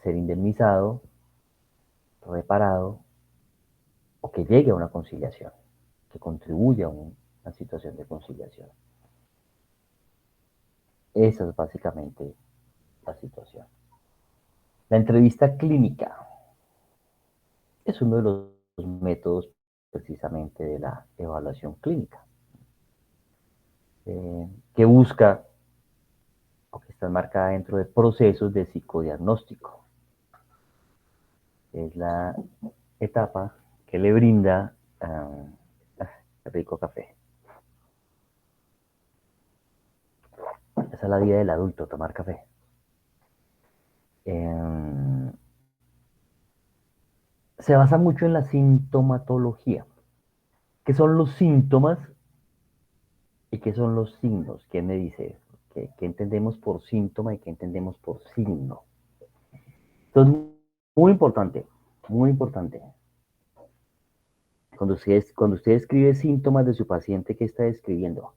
ser indemnizado, reparado o que llegue a una conciliación, que contribuya a una situación de conciliación. Esa es básicamente la situación. La entrevista clínica es uno de los métodos precisamente de la evaluación clínica, que busca o que está enmarcada dentro de procesos de psicodiagnóstico. Es la etapa que le brinda rico café. Esa es la vida del adulto, tomar café. Se basa mucho en la sintomatología. ¿Qué son los síntomas y qué son los signos? ¿Quién me dice eso? ¿Qué entendemos por síntoma y qué entendemos por signo? Entonces, muy importante, muy importante. Cuando usted escribe síntomas de su paciente, ¿qué está describiendo?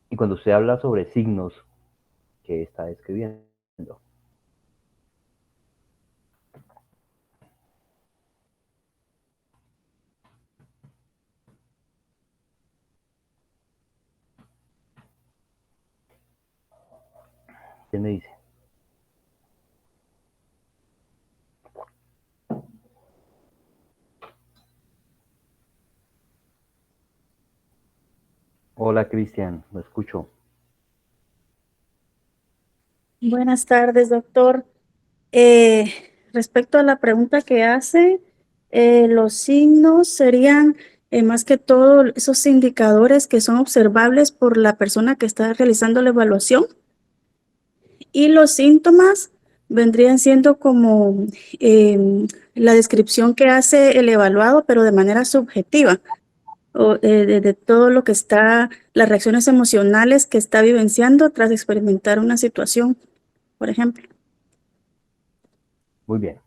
Y cuando usted habla sobre signos, ¿qué está describiendo? ¿Quién me dice? Hola, Cristian, lo escucho. Buenas tardes, doctor. Eh, Respecto a la pregunta que hace, los signos serían más que todo esos indicadores que son observables por la persona que está realizando la evaluación, y los síntomas vendrían siendo como la descripción que hace el evaluado, pero de manera subjetiva, o de todo lo que está, las reacciones emocionales que está vivenciando tras experimentar una situación, por ejemplo. Muy bien.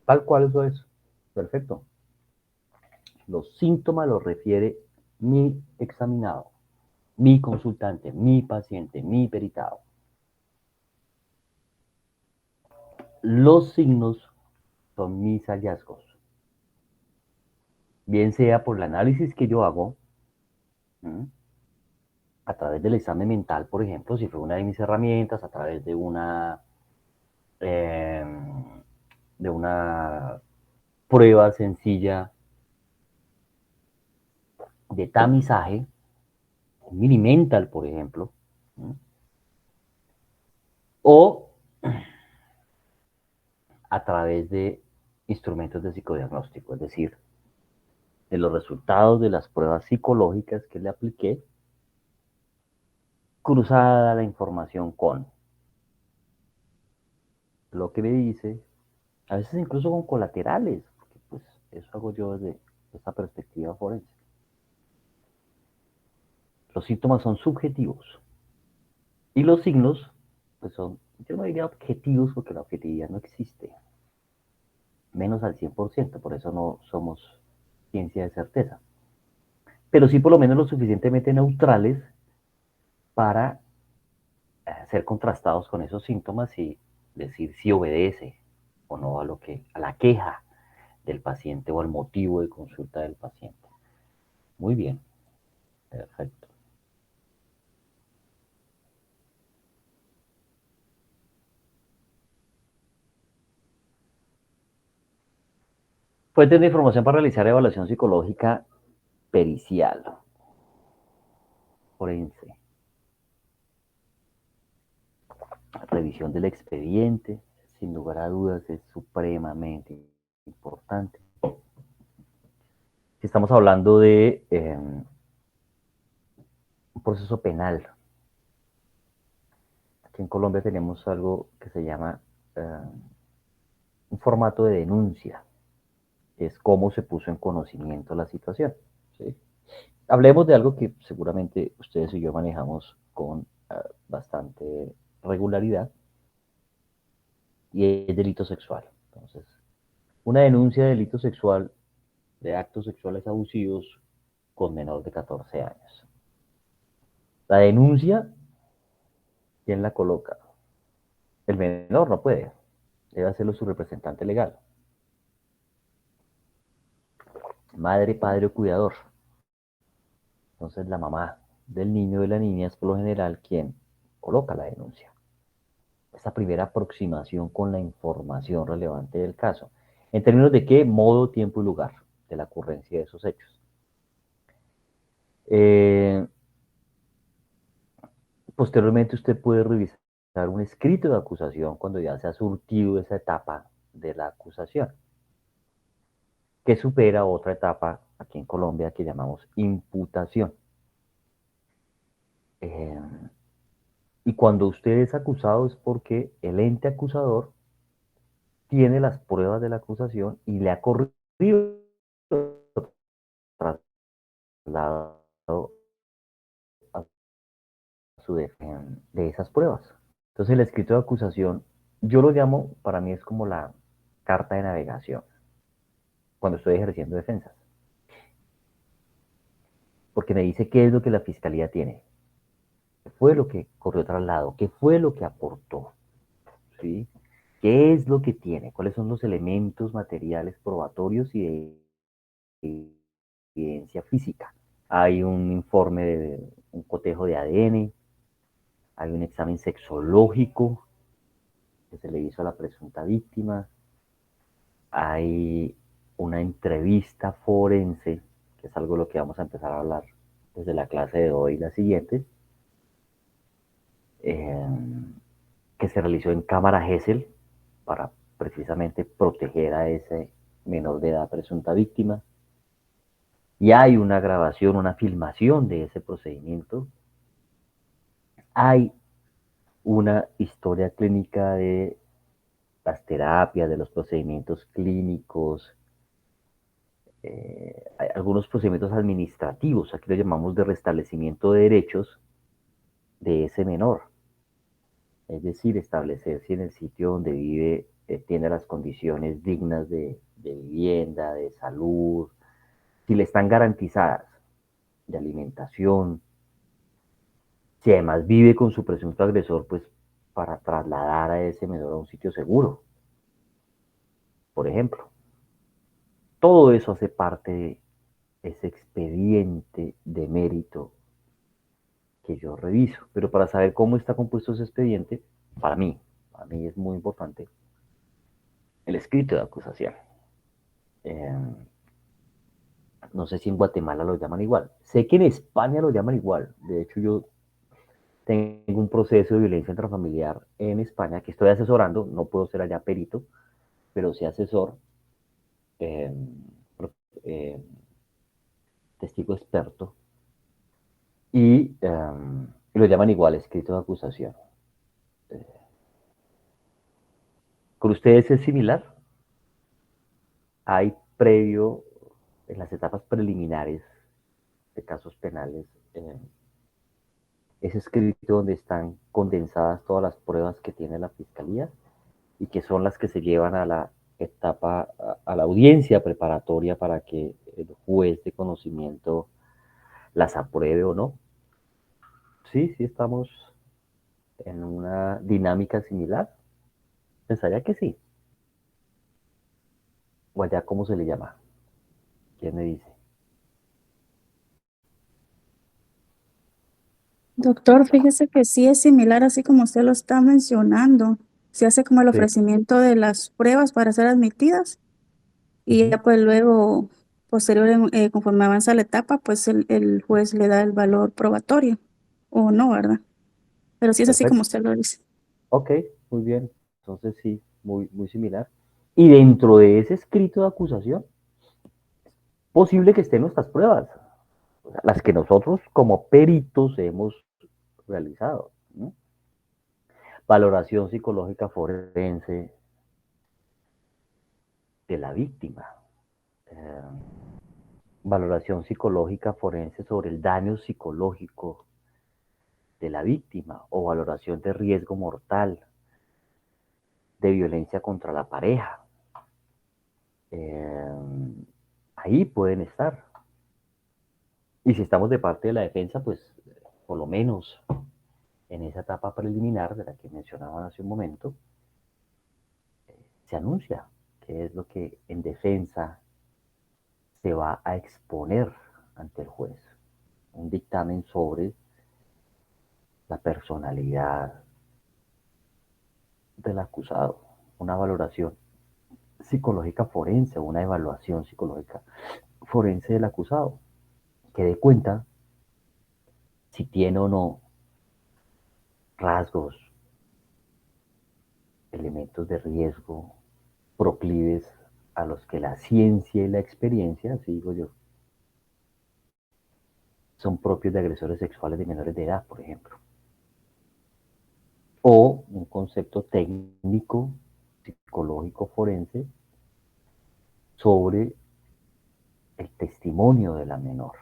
Tal cual eso es. Perfecto. Los síntomas los refiere mi examinado, mi consultante, mi paciente, mi peritado. Los signos son mis hallazgos. Bien sea por el análisis que yo hago, a través del examen mental, por ejemplo, si fue una de mis herramientas, a través eh, de una prueba sencilla de tamizaje, Mini-Mental, por ejemplo, o a través de instrumentos de psicodiagnóstico, es decir, de los resultados de las pruebas psicológicas que le apliqué, cruzada la información con lo que me dice, a veces incluso con colaterales, porque pues eso hago yo desde esta perspectiva forense. Los síntomas son subjetivos y los signos pues son, yo no diría objetivos porque la objetividad no existe, menos al 100%, por eso no somos ciencia de certeza, pero sí por lo menos lo suficientemente neutrales para ser contrastados con esos síntomas y decir si obedece o no a la queja del paciente o al motivo de consulta del paciente. Muy bien, perfecto. Fuentes de información para realizar evaluación psicológica pericial. Forense. Revisión del expediente, sin lugar a dudas, es supremamente importante. Si estamos hablando de un proceso penal, aquí en Colombia tenemos algo que se llama un formato de denuncia, que es cómo se puso en conocimiento la situación. ¿Sí? Hablemos de algo que seguramente ustedes y yo manejamos con bastante regularidad, y es delito sexual. Entonces, una denuncia de delito sexual, de actos sexuales abusivos con menor de 14 años. La denuncia, ¿quién la coloca? El menor no puede, debe hacerlo su representante legal. Madre, padre o cuidador. Entonces la mamá del niño o de la niña es por lo general quien coloca la denuncia. Esa primera aproximación con la información relevante del caso. ¿En términos de qué? Modo, tiempo y lugar de la ocurrencia de esos hechos. Posteriormente usted puede revisar un escrito de acusación cuando ya se ha surtido esa etapa de la acusación, que supera otra etapa aquí en Colombia que llamamos imputación. Y cuando usted es acusado es porque el ente acusador tiene las pruebas de la acusación y le ha corrido trasladado a su defensa de esas pruebas. Entonces el escrito de acusación, yo lo llamo, para mí es como la carta de navegación cuando estoy ejerciendo defensas. Porque me dice qué es lo que la fiscalía tiene, qué fue lo que corrió traslado, qué fue lo que aportó, ¿sí? ¿Qué es lo que tiene? ¿Cuáles son los elementos materiales probatorios y de evidencia física? Hay un informe de un cotejo de ADN, hay un examen sexológico que se le hizo a la presunta víctima, hay una entrevista forense, que es algo de lo que vamos a empezar a hablar desde la clase de hoy y la siguiente, que se realizó en cámara Gesell para precisamente proteger a ese menor de edad presunta víctima. Y hay una grabación, una filmación de ese procedimiento. Hay una historia clínica de las terapias, de los procedimientos clínicos, hay algunos procedimientos administrativos, aquí lo llamamos de restablecimiento de derechos de ese menor. Es decir, establecer si en el sitio donde vive tiene las condiciones dignas de vivienda, de salud, si le están garantizadas, de alimentación, si además vive con su presunto agresor, pues para trasladar a ese menor a un sitio seguro, por ejemplo. Todo eso hace parte de ese expediente de mérito que yo reviso. Pero para saber cómo está compuesto ese expediente, para mí es muy importante el escrito de acusación. No sé si en Guatemala lo llaman igual. Sé que en España lo llaman igual. De hecho, yo tengo un proceso de violencia intrafamiliar en España que estoy asesorando. No puedo ser allá perito, pero sí asesor, eh, eh, testigo experto. Y lo llaman igual, escrito de acusación. ¿Con ustedes es similar? Hay previo, en las etapas preliminares de casos penales, ese escrito donde están condensadas todas las pruebas que tiene la fiscalía y que son las que se llevan a la etapa, a la audiencia preparatoria para que el juez de conocimiento las apruebe o no. Sí, sí estamos en una dinámica similar. Pensaría que sí. O allá, ¿cómo se le llama? ¿Quién me dice? Doctor, fíjese que sí es similar así como usted lo está mencionando. Se hace como el Sí. ofrecimiento de las pruebas para ser admitidas y Ujú. ya pues luego, posterior, conforme avanza la etapa, pues el juez le da el valor probatorio o no, ¿verdad? Pero sí es así como Perfecto. usted lo dice. Ok, muy bien. Entonces sí, muy similar. Y dentro de ese escrito de acusación, posible que estén nuestras pruebas, o sea, las que nosotros como peritos hemos realizado, ¿no? Valoración psicológica forense de la víctima, eh, valoración psicológica forense sobre el daño psicológico de la víctima o valoración de riesgo mortal, de violencia contra la pareja. Eh, ahí pueden estar. Y si estamos de parte de la defensa, pues por lo menos en esa etapa preliminar de la que mencionaban hace un momento, se anuncia qué es lo que en defensa se va a exponer ante el juez. Un dictamen sobre la personalidad del acusado, una valoración psicológica forense, una evaluación psicológica forense del acusado, que dé cuenta si tiene o no rasgos, elementos de riesgo proclives a los que la ciencia y la experiencia, así digo yo, son propios de agresores sexuales de menores de edad, por ejemplo. O un concepto técnico, psicológico, forense sobre el testimonio de la menor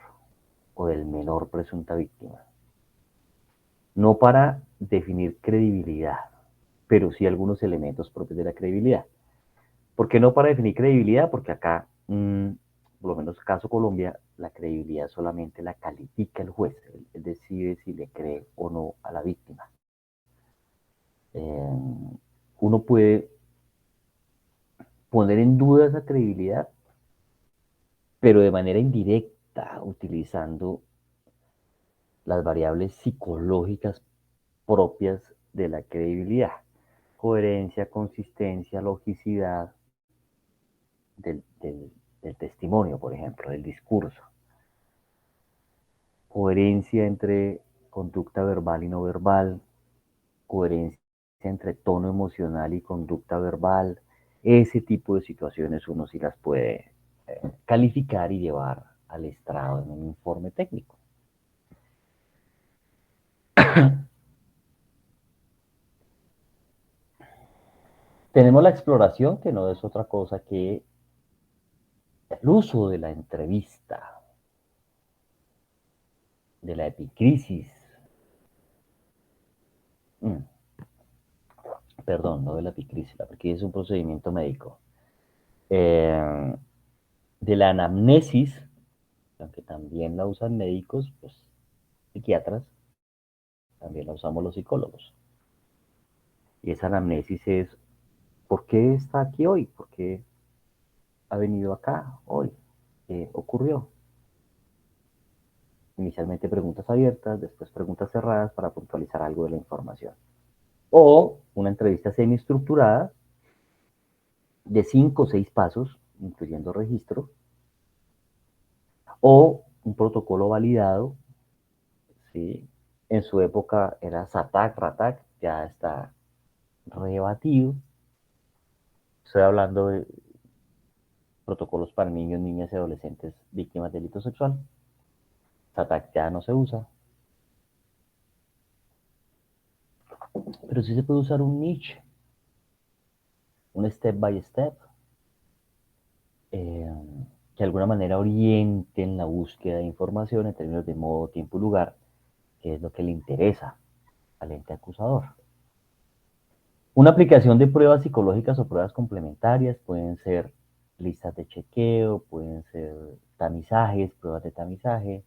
o del menor presunta víctima. No para definir credibilidad, pero sí algunos elementos propios de la credibilidad. ¿Por qué no para definir credibilidad? Porque acá, por lo menos caso Colombia, la credibilidad solamente la califica el juez. Él decide si le cree o no a la víctima. Uno puede poner en duda esa credibilidad, pero de manera indirecta, utilizando las variables psicológicas propias de la credibilidad. Coherencia, consistencia, logicidad del testimonio, por ejemplo, del discurso. Coherencia entre conducta verbal y no verbal, coherencia entre tono emocional y conducta verbal. Ese tipo de situaciones uno sí las puede calificar y llevar al estrado en un informe técnico. Tenemos la exploración, que no es otra cosa que el uso de la entrevista, de la epicrisis, perdón, no de la epicrisis, la epicrisis es un procedimiento médico, eh, de la anamnesis, aunque también la usan médicos, pues psiquiatras, también la usamos los psicólogos. Y esa anamnesis es, ¿por qué está aquí hoy? ¿Por qué ha venido acá hoy? ¿Qué ocurrió? Inicialmente preguntas abiertas, después preguntas cerradas para puntualizar algo de la información. O una entrevista semiestructurada de 5 o 6 pasos, incluyendo registro, o un protocolo validado, ¿sí? En su época era SATAC, RATAC, ya está rebatido. Estoy hablando de protocolos para niños, niñas y adolescentes víctimas de delito sexual. SATAC ya no se usa, pero sí se puede usar un niche, un step by step, eh, que de alguna manera orienten la búsqueda de información en términos de modo, tiempo y lugar, que es lo que le interesa al ente acusador. Una aplicación de pruebas psicológicas o pruebas complementarias pueden ser listas de chequeo, pueden ser tamizajes, pruebas de tamizaje,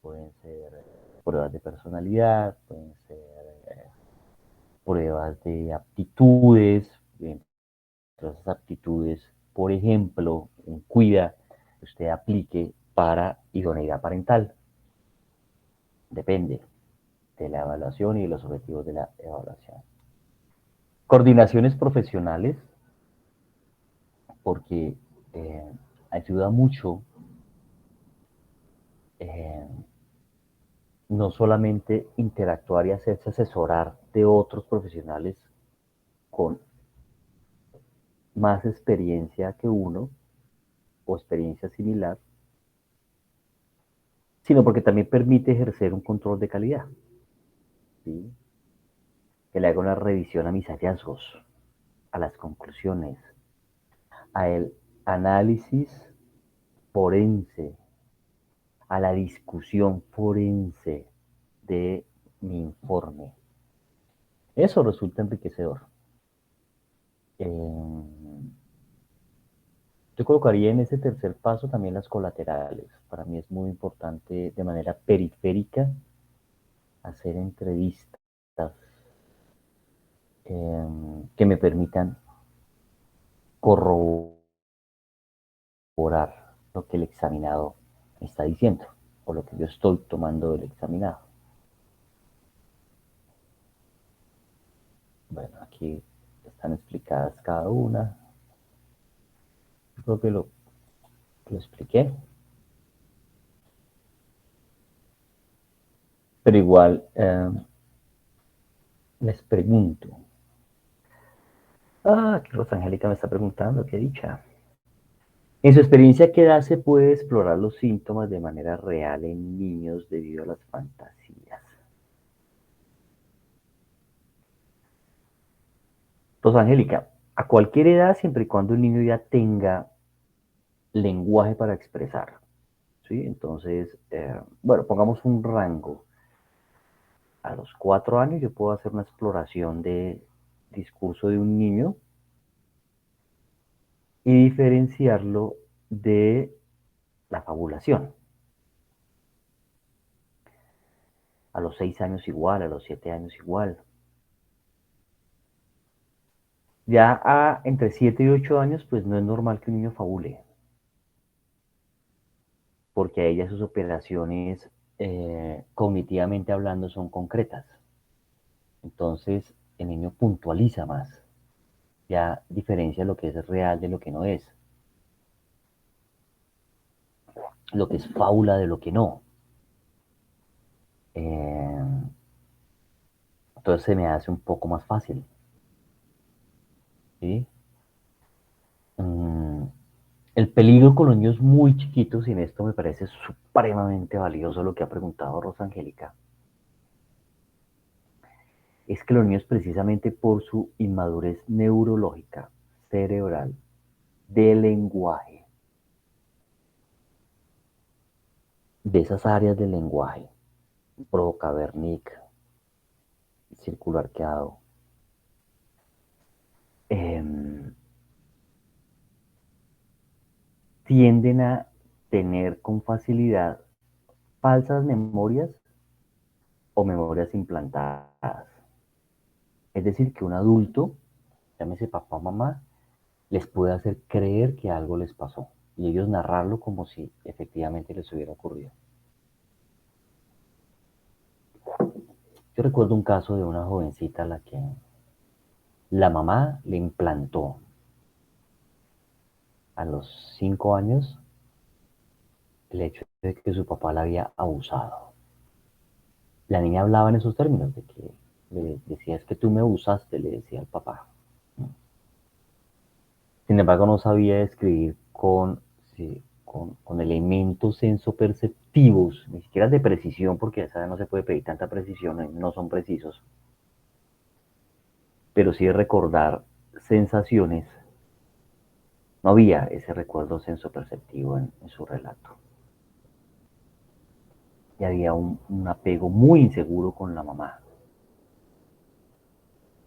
pueden ser pruebas de personalidad, pueden ser pruebas de aptitudes, Y entre esas aptitudes, por ejemplo, en cuida, usted aplique para idoneidad parental. Depende de la evaluación y de los objetivos de la evaluación. Coordinaciones profesionales, porque ayuda mucho no solamente interactuar y hacerse asesorar de otros profesionales con más experiencia que uno o experiencia similar, sino porque también permite ejercer un control de calidad, ¿sí? Que le haga una revisión a mis hallazgos, a las conclusiones, al análisis forense, a la discusión forense de mi informe. Eso resulta enriquecedor. Yo colocaría en ese tercer paso también las colaterales. Para mí es muy importante de manera periférica hacer entrevistas que me permitan corroborar lo que el examinado me está diciendo o lo que yo estoy tomando del examinado. Bueno, aquí están explicadas cada una. Yo creo que lo expliqué. Pero igual les pregunto. Aquí Rosangélica me está preguntando, qué dicha. En su experiencia, ¿qué edad se puede explorar los síntomas de manera real en niños debido a las fantasías? Rosangélica, a cualquier edad, siempre y cuando el niño ya tenga lenguaje para expresar, ¿sí? Entonces, bueno, pongamos un rango. A los 4 años yo puedo hacer una exploración de discurso de un niño y diferenciarlo de la fabulación. A los 6 años igual, a los 7 años igual. Ya entre 7 y 8 años, pues no es normal que un niño fabule, porque a ella sus operaciones, cognitivamente hablando, son concretas. Entonces, el niño puntualiza más, ya diferencia lo que es real de lo que no es, lo que es fábula de lo que no. Entonces se me hace un poco más fácil, ¿sí? El peligro con los niños muy chiquitos, y en esto me parece supremamente valioso lo que ha preguntado Rosangélica, es que los niños, precisamente por su inmadurez neurológica, cerebral, de lenguaje, de esas áreas del lenguaje, Broca, Wernicke, círculo arqueado, tienden a tener con facilidad falsas memorias o memorias implantadas. Es decir, que un adulto, llámese papá o mamá, les puede hacer creer que algo les pasó y ellos narrarlo como si efectivamente les hubiera ocurrido. Yo recuerdo un caso de una jovencita a la que la mamá le implantó a los 5 años el hecho de que su papá la había abusado. La niña hablaba en esos términos, de que le decía, es que tú me abusaste, le decía al papá. Sin embargo, no sabía escribir sí, con elementos sensoperceptivos, ni siquiera de precisión, porque a esa edad no se puede pedir tanta precisión, no son precisos, pero sí de recordar sensaciones. No había ese recuerdo sensoperceptivo en su relato. Y había un apego muy inseguro con la mamá.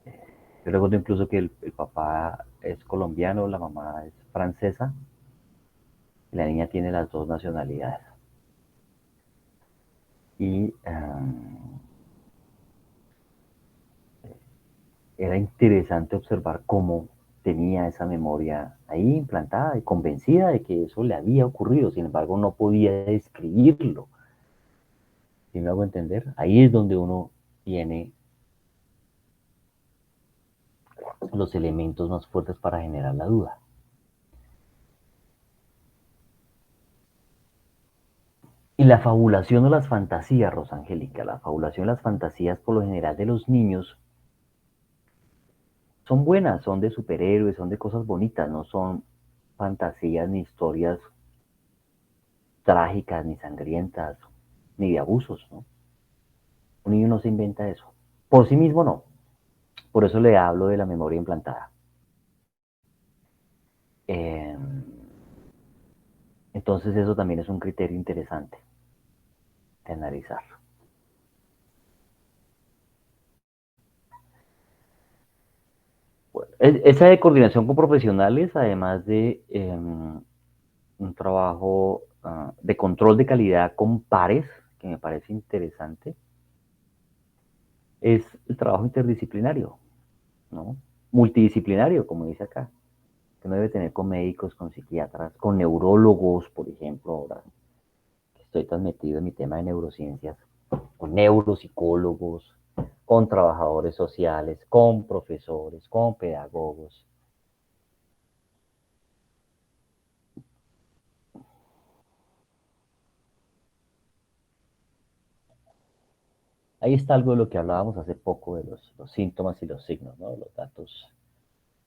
Yo recuerdo incluso que el papá es colombiano, la mamá es francesa, y la niña tiene las dos nacionalidades. Y era interesante observar cómo tenía esa memoria ahí implantada y convencida de que eso le había ocurrido, sin embargo no podía describirlo. ¿Sí me hago entender? Ahí es donde uno tiene los elementos más fuertes para generar la duda. Y la fabulación o las fantasías, Rosangélica, la fabulación o las fantasías por lo general de los niños son buenas, son de superhéroes, son de cosas bonitas, no son fantasías ni historias trágicas, ni sangrientas, ni de abusos, ¿no? Un niño no se inventa eso. Por sí mismo no. Por eso le hablo de la memoria implantada. Eh, entonces eso también es un criterio interesante de analizar. Bueno, esa de coordinación con profesionales, además de un trabajo de control de calidad con pares, que me parece interesante, es el trabajo interdisciplinario, ¿no? Multidisciplinario, como dice acá, que uno debe tener con médicos, con psiquiatras, con neurólogos, por ejemplo, ahora que estoy tan metido en mi tema de neurociencias, con neuropsicólogos, con trabajadores sociales, con profesores, con pedagogos. Ahí está algo de lo que hablábamos hace poco de los síntomas y los signos, ¿no? Los datos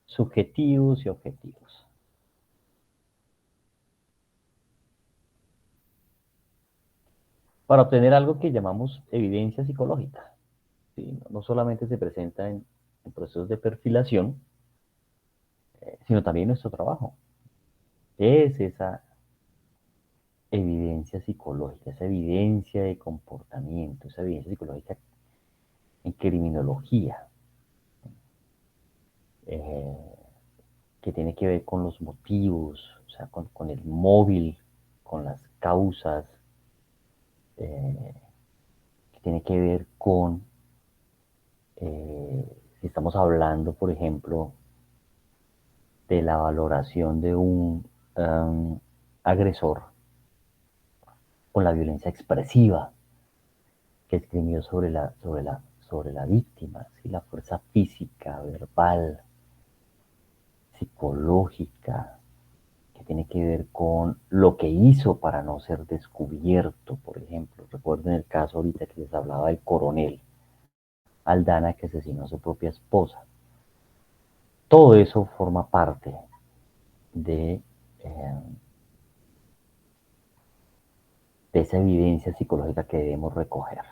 subjetivos y objetivos. Para obtener algo que llamamos evidencia psicológica. ¿Sí? No solamente se presenta en procesos de perfilación, sino también en nuestro trabajo. ¿Qué es esa evidencia psicológica, esa evidencia de comportamiento, esa evidencia psicológica en criminología, eh, que tiene que ver con los motivos, o sea, con el móvil, con las causas, eh, que tiene que ver con, si estamos hablando, por ejemplo, de la valoración de un agresor, con la violencia expresiva que escribió sobre la víctima, ¿sí? La fuerza física, verbal, psicológica, que tiene que ver con lo que hizo para no ser descubierto, por ejemplo. Recuerden el caso ahorita que les hablaba del coronel Aldana que asesinó a su propia esposa. Todo eso forma parte de, eh, de esa evidencia psicológica que debemos recoger.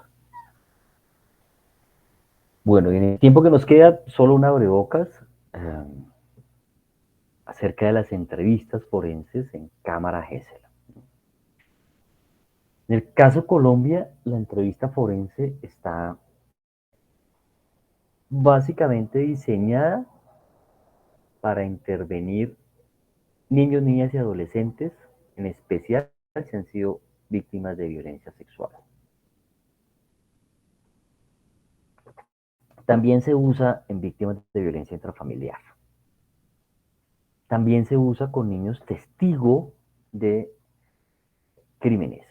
Bueno, y en el tiempo que nos queda, solo un abrebocas acerca de las entrevistas forenses en cámara Gesell. En el caso Colombia, la entrevista forense está básicamente diseñada para intervenir niños, niñas y adolescentes, en especial si han sido víctimas de violencia sexual. También se usa en víctimas de violencia intrafamiliar. También se usa con niños testigo de crímenes.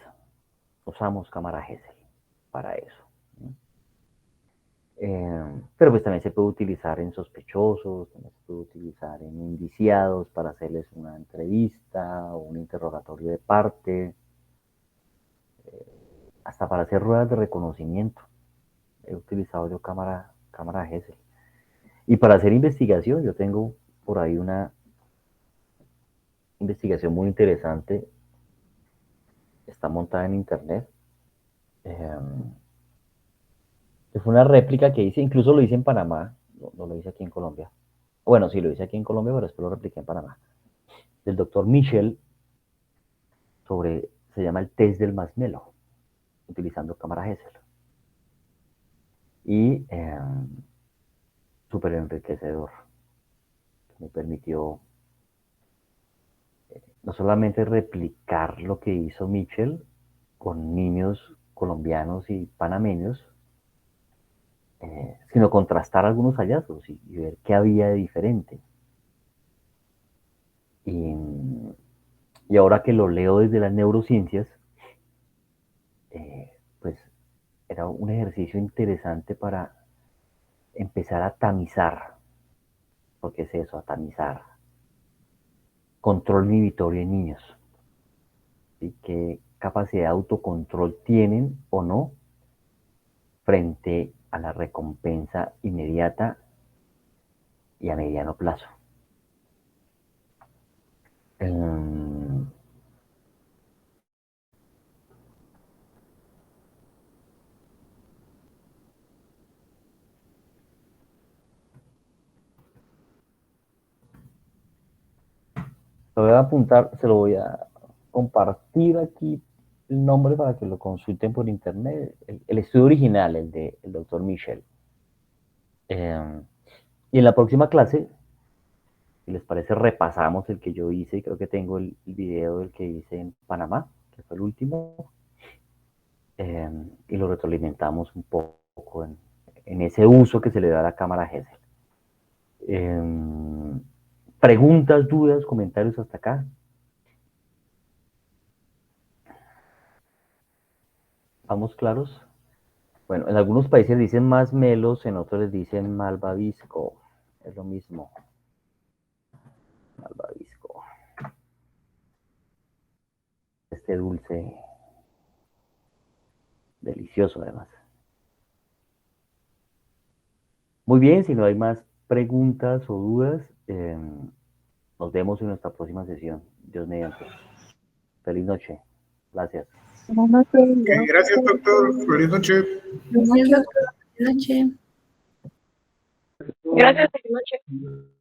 Usamos cámara Gesell para eso. Pero pues también se puede utilizar en sospechosos, también se puede utilizar en indiciados para hacerles una entrevista o un interrogatorio de parte, hasta para hacer ruedas de reconocimiento. He utilizado yo cámara Gesell. Y para hacer investigación, yo tengo por ahí una investigación muy interesante, está montada en internet. Fue una réplica que hice, incluso lo hice en Panamá, no lo hice aquí en Colombia. Bueno, sí, lo hice aquí en Colombia, pero después lo repliqué en Panamá. Del doctor Michel, se llama el test del marshmallow, utilizando cámara Gesell. Y súper enriquecedor. Me permitió no solamente replicar lo que hizo Michel con niños colombianos y panameños, sino contrastar algunos hallazgos y ver qué había de diferente. Y ahora que lo leo desde las neurociencias, pues era un ejercicio interesante para empezar a tamizar, porque es eso, a tamizar, control inhibitorio en niños, ¿sí? ¿Qué capacidad de autocontrol tienen o no frente a la recompensa inmediata y a mediano plazo? Lo voy a apuntar, se lo voy a compartir aquí el nombre para que lo consulten por internet. El estudio original, el del doctor Michel. Y en la próxima clase, si les parece, repasamos el que yo hice. Creo que tengo el video del que hice en Panamá, que fue el último. Y lo retroalimentamos un poco en ese uso que se le da a la cámara Gesell. Preguntas, dudas, comentarios hasta acá. ¿Vamos claros? Bueno, en algunos países dicen más melos, en otros les dicen malvavisco. Es lo mismo. Malvavisco. Este dulce delicioso además. Muy bien, si no hay más preguntas o dudas, nos vemos en nuestra próxima sesión. Dios mediante. Feliz noche. Gracias. Buenas noches. Ok, gracias, doctor. Feliz noche. Gracias, doctor. Buenas noches. Gracias, feliz noche.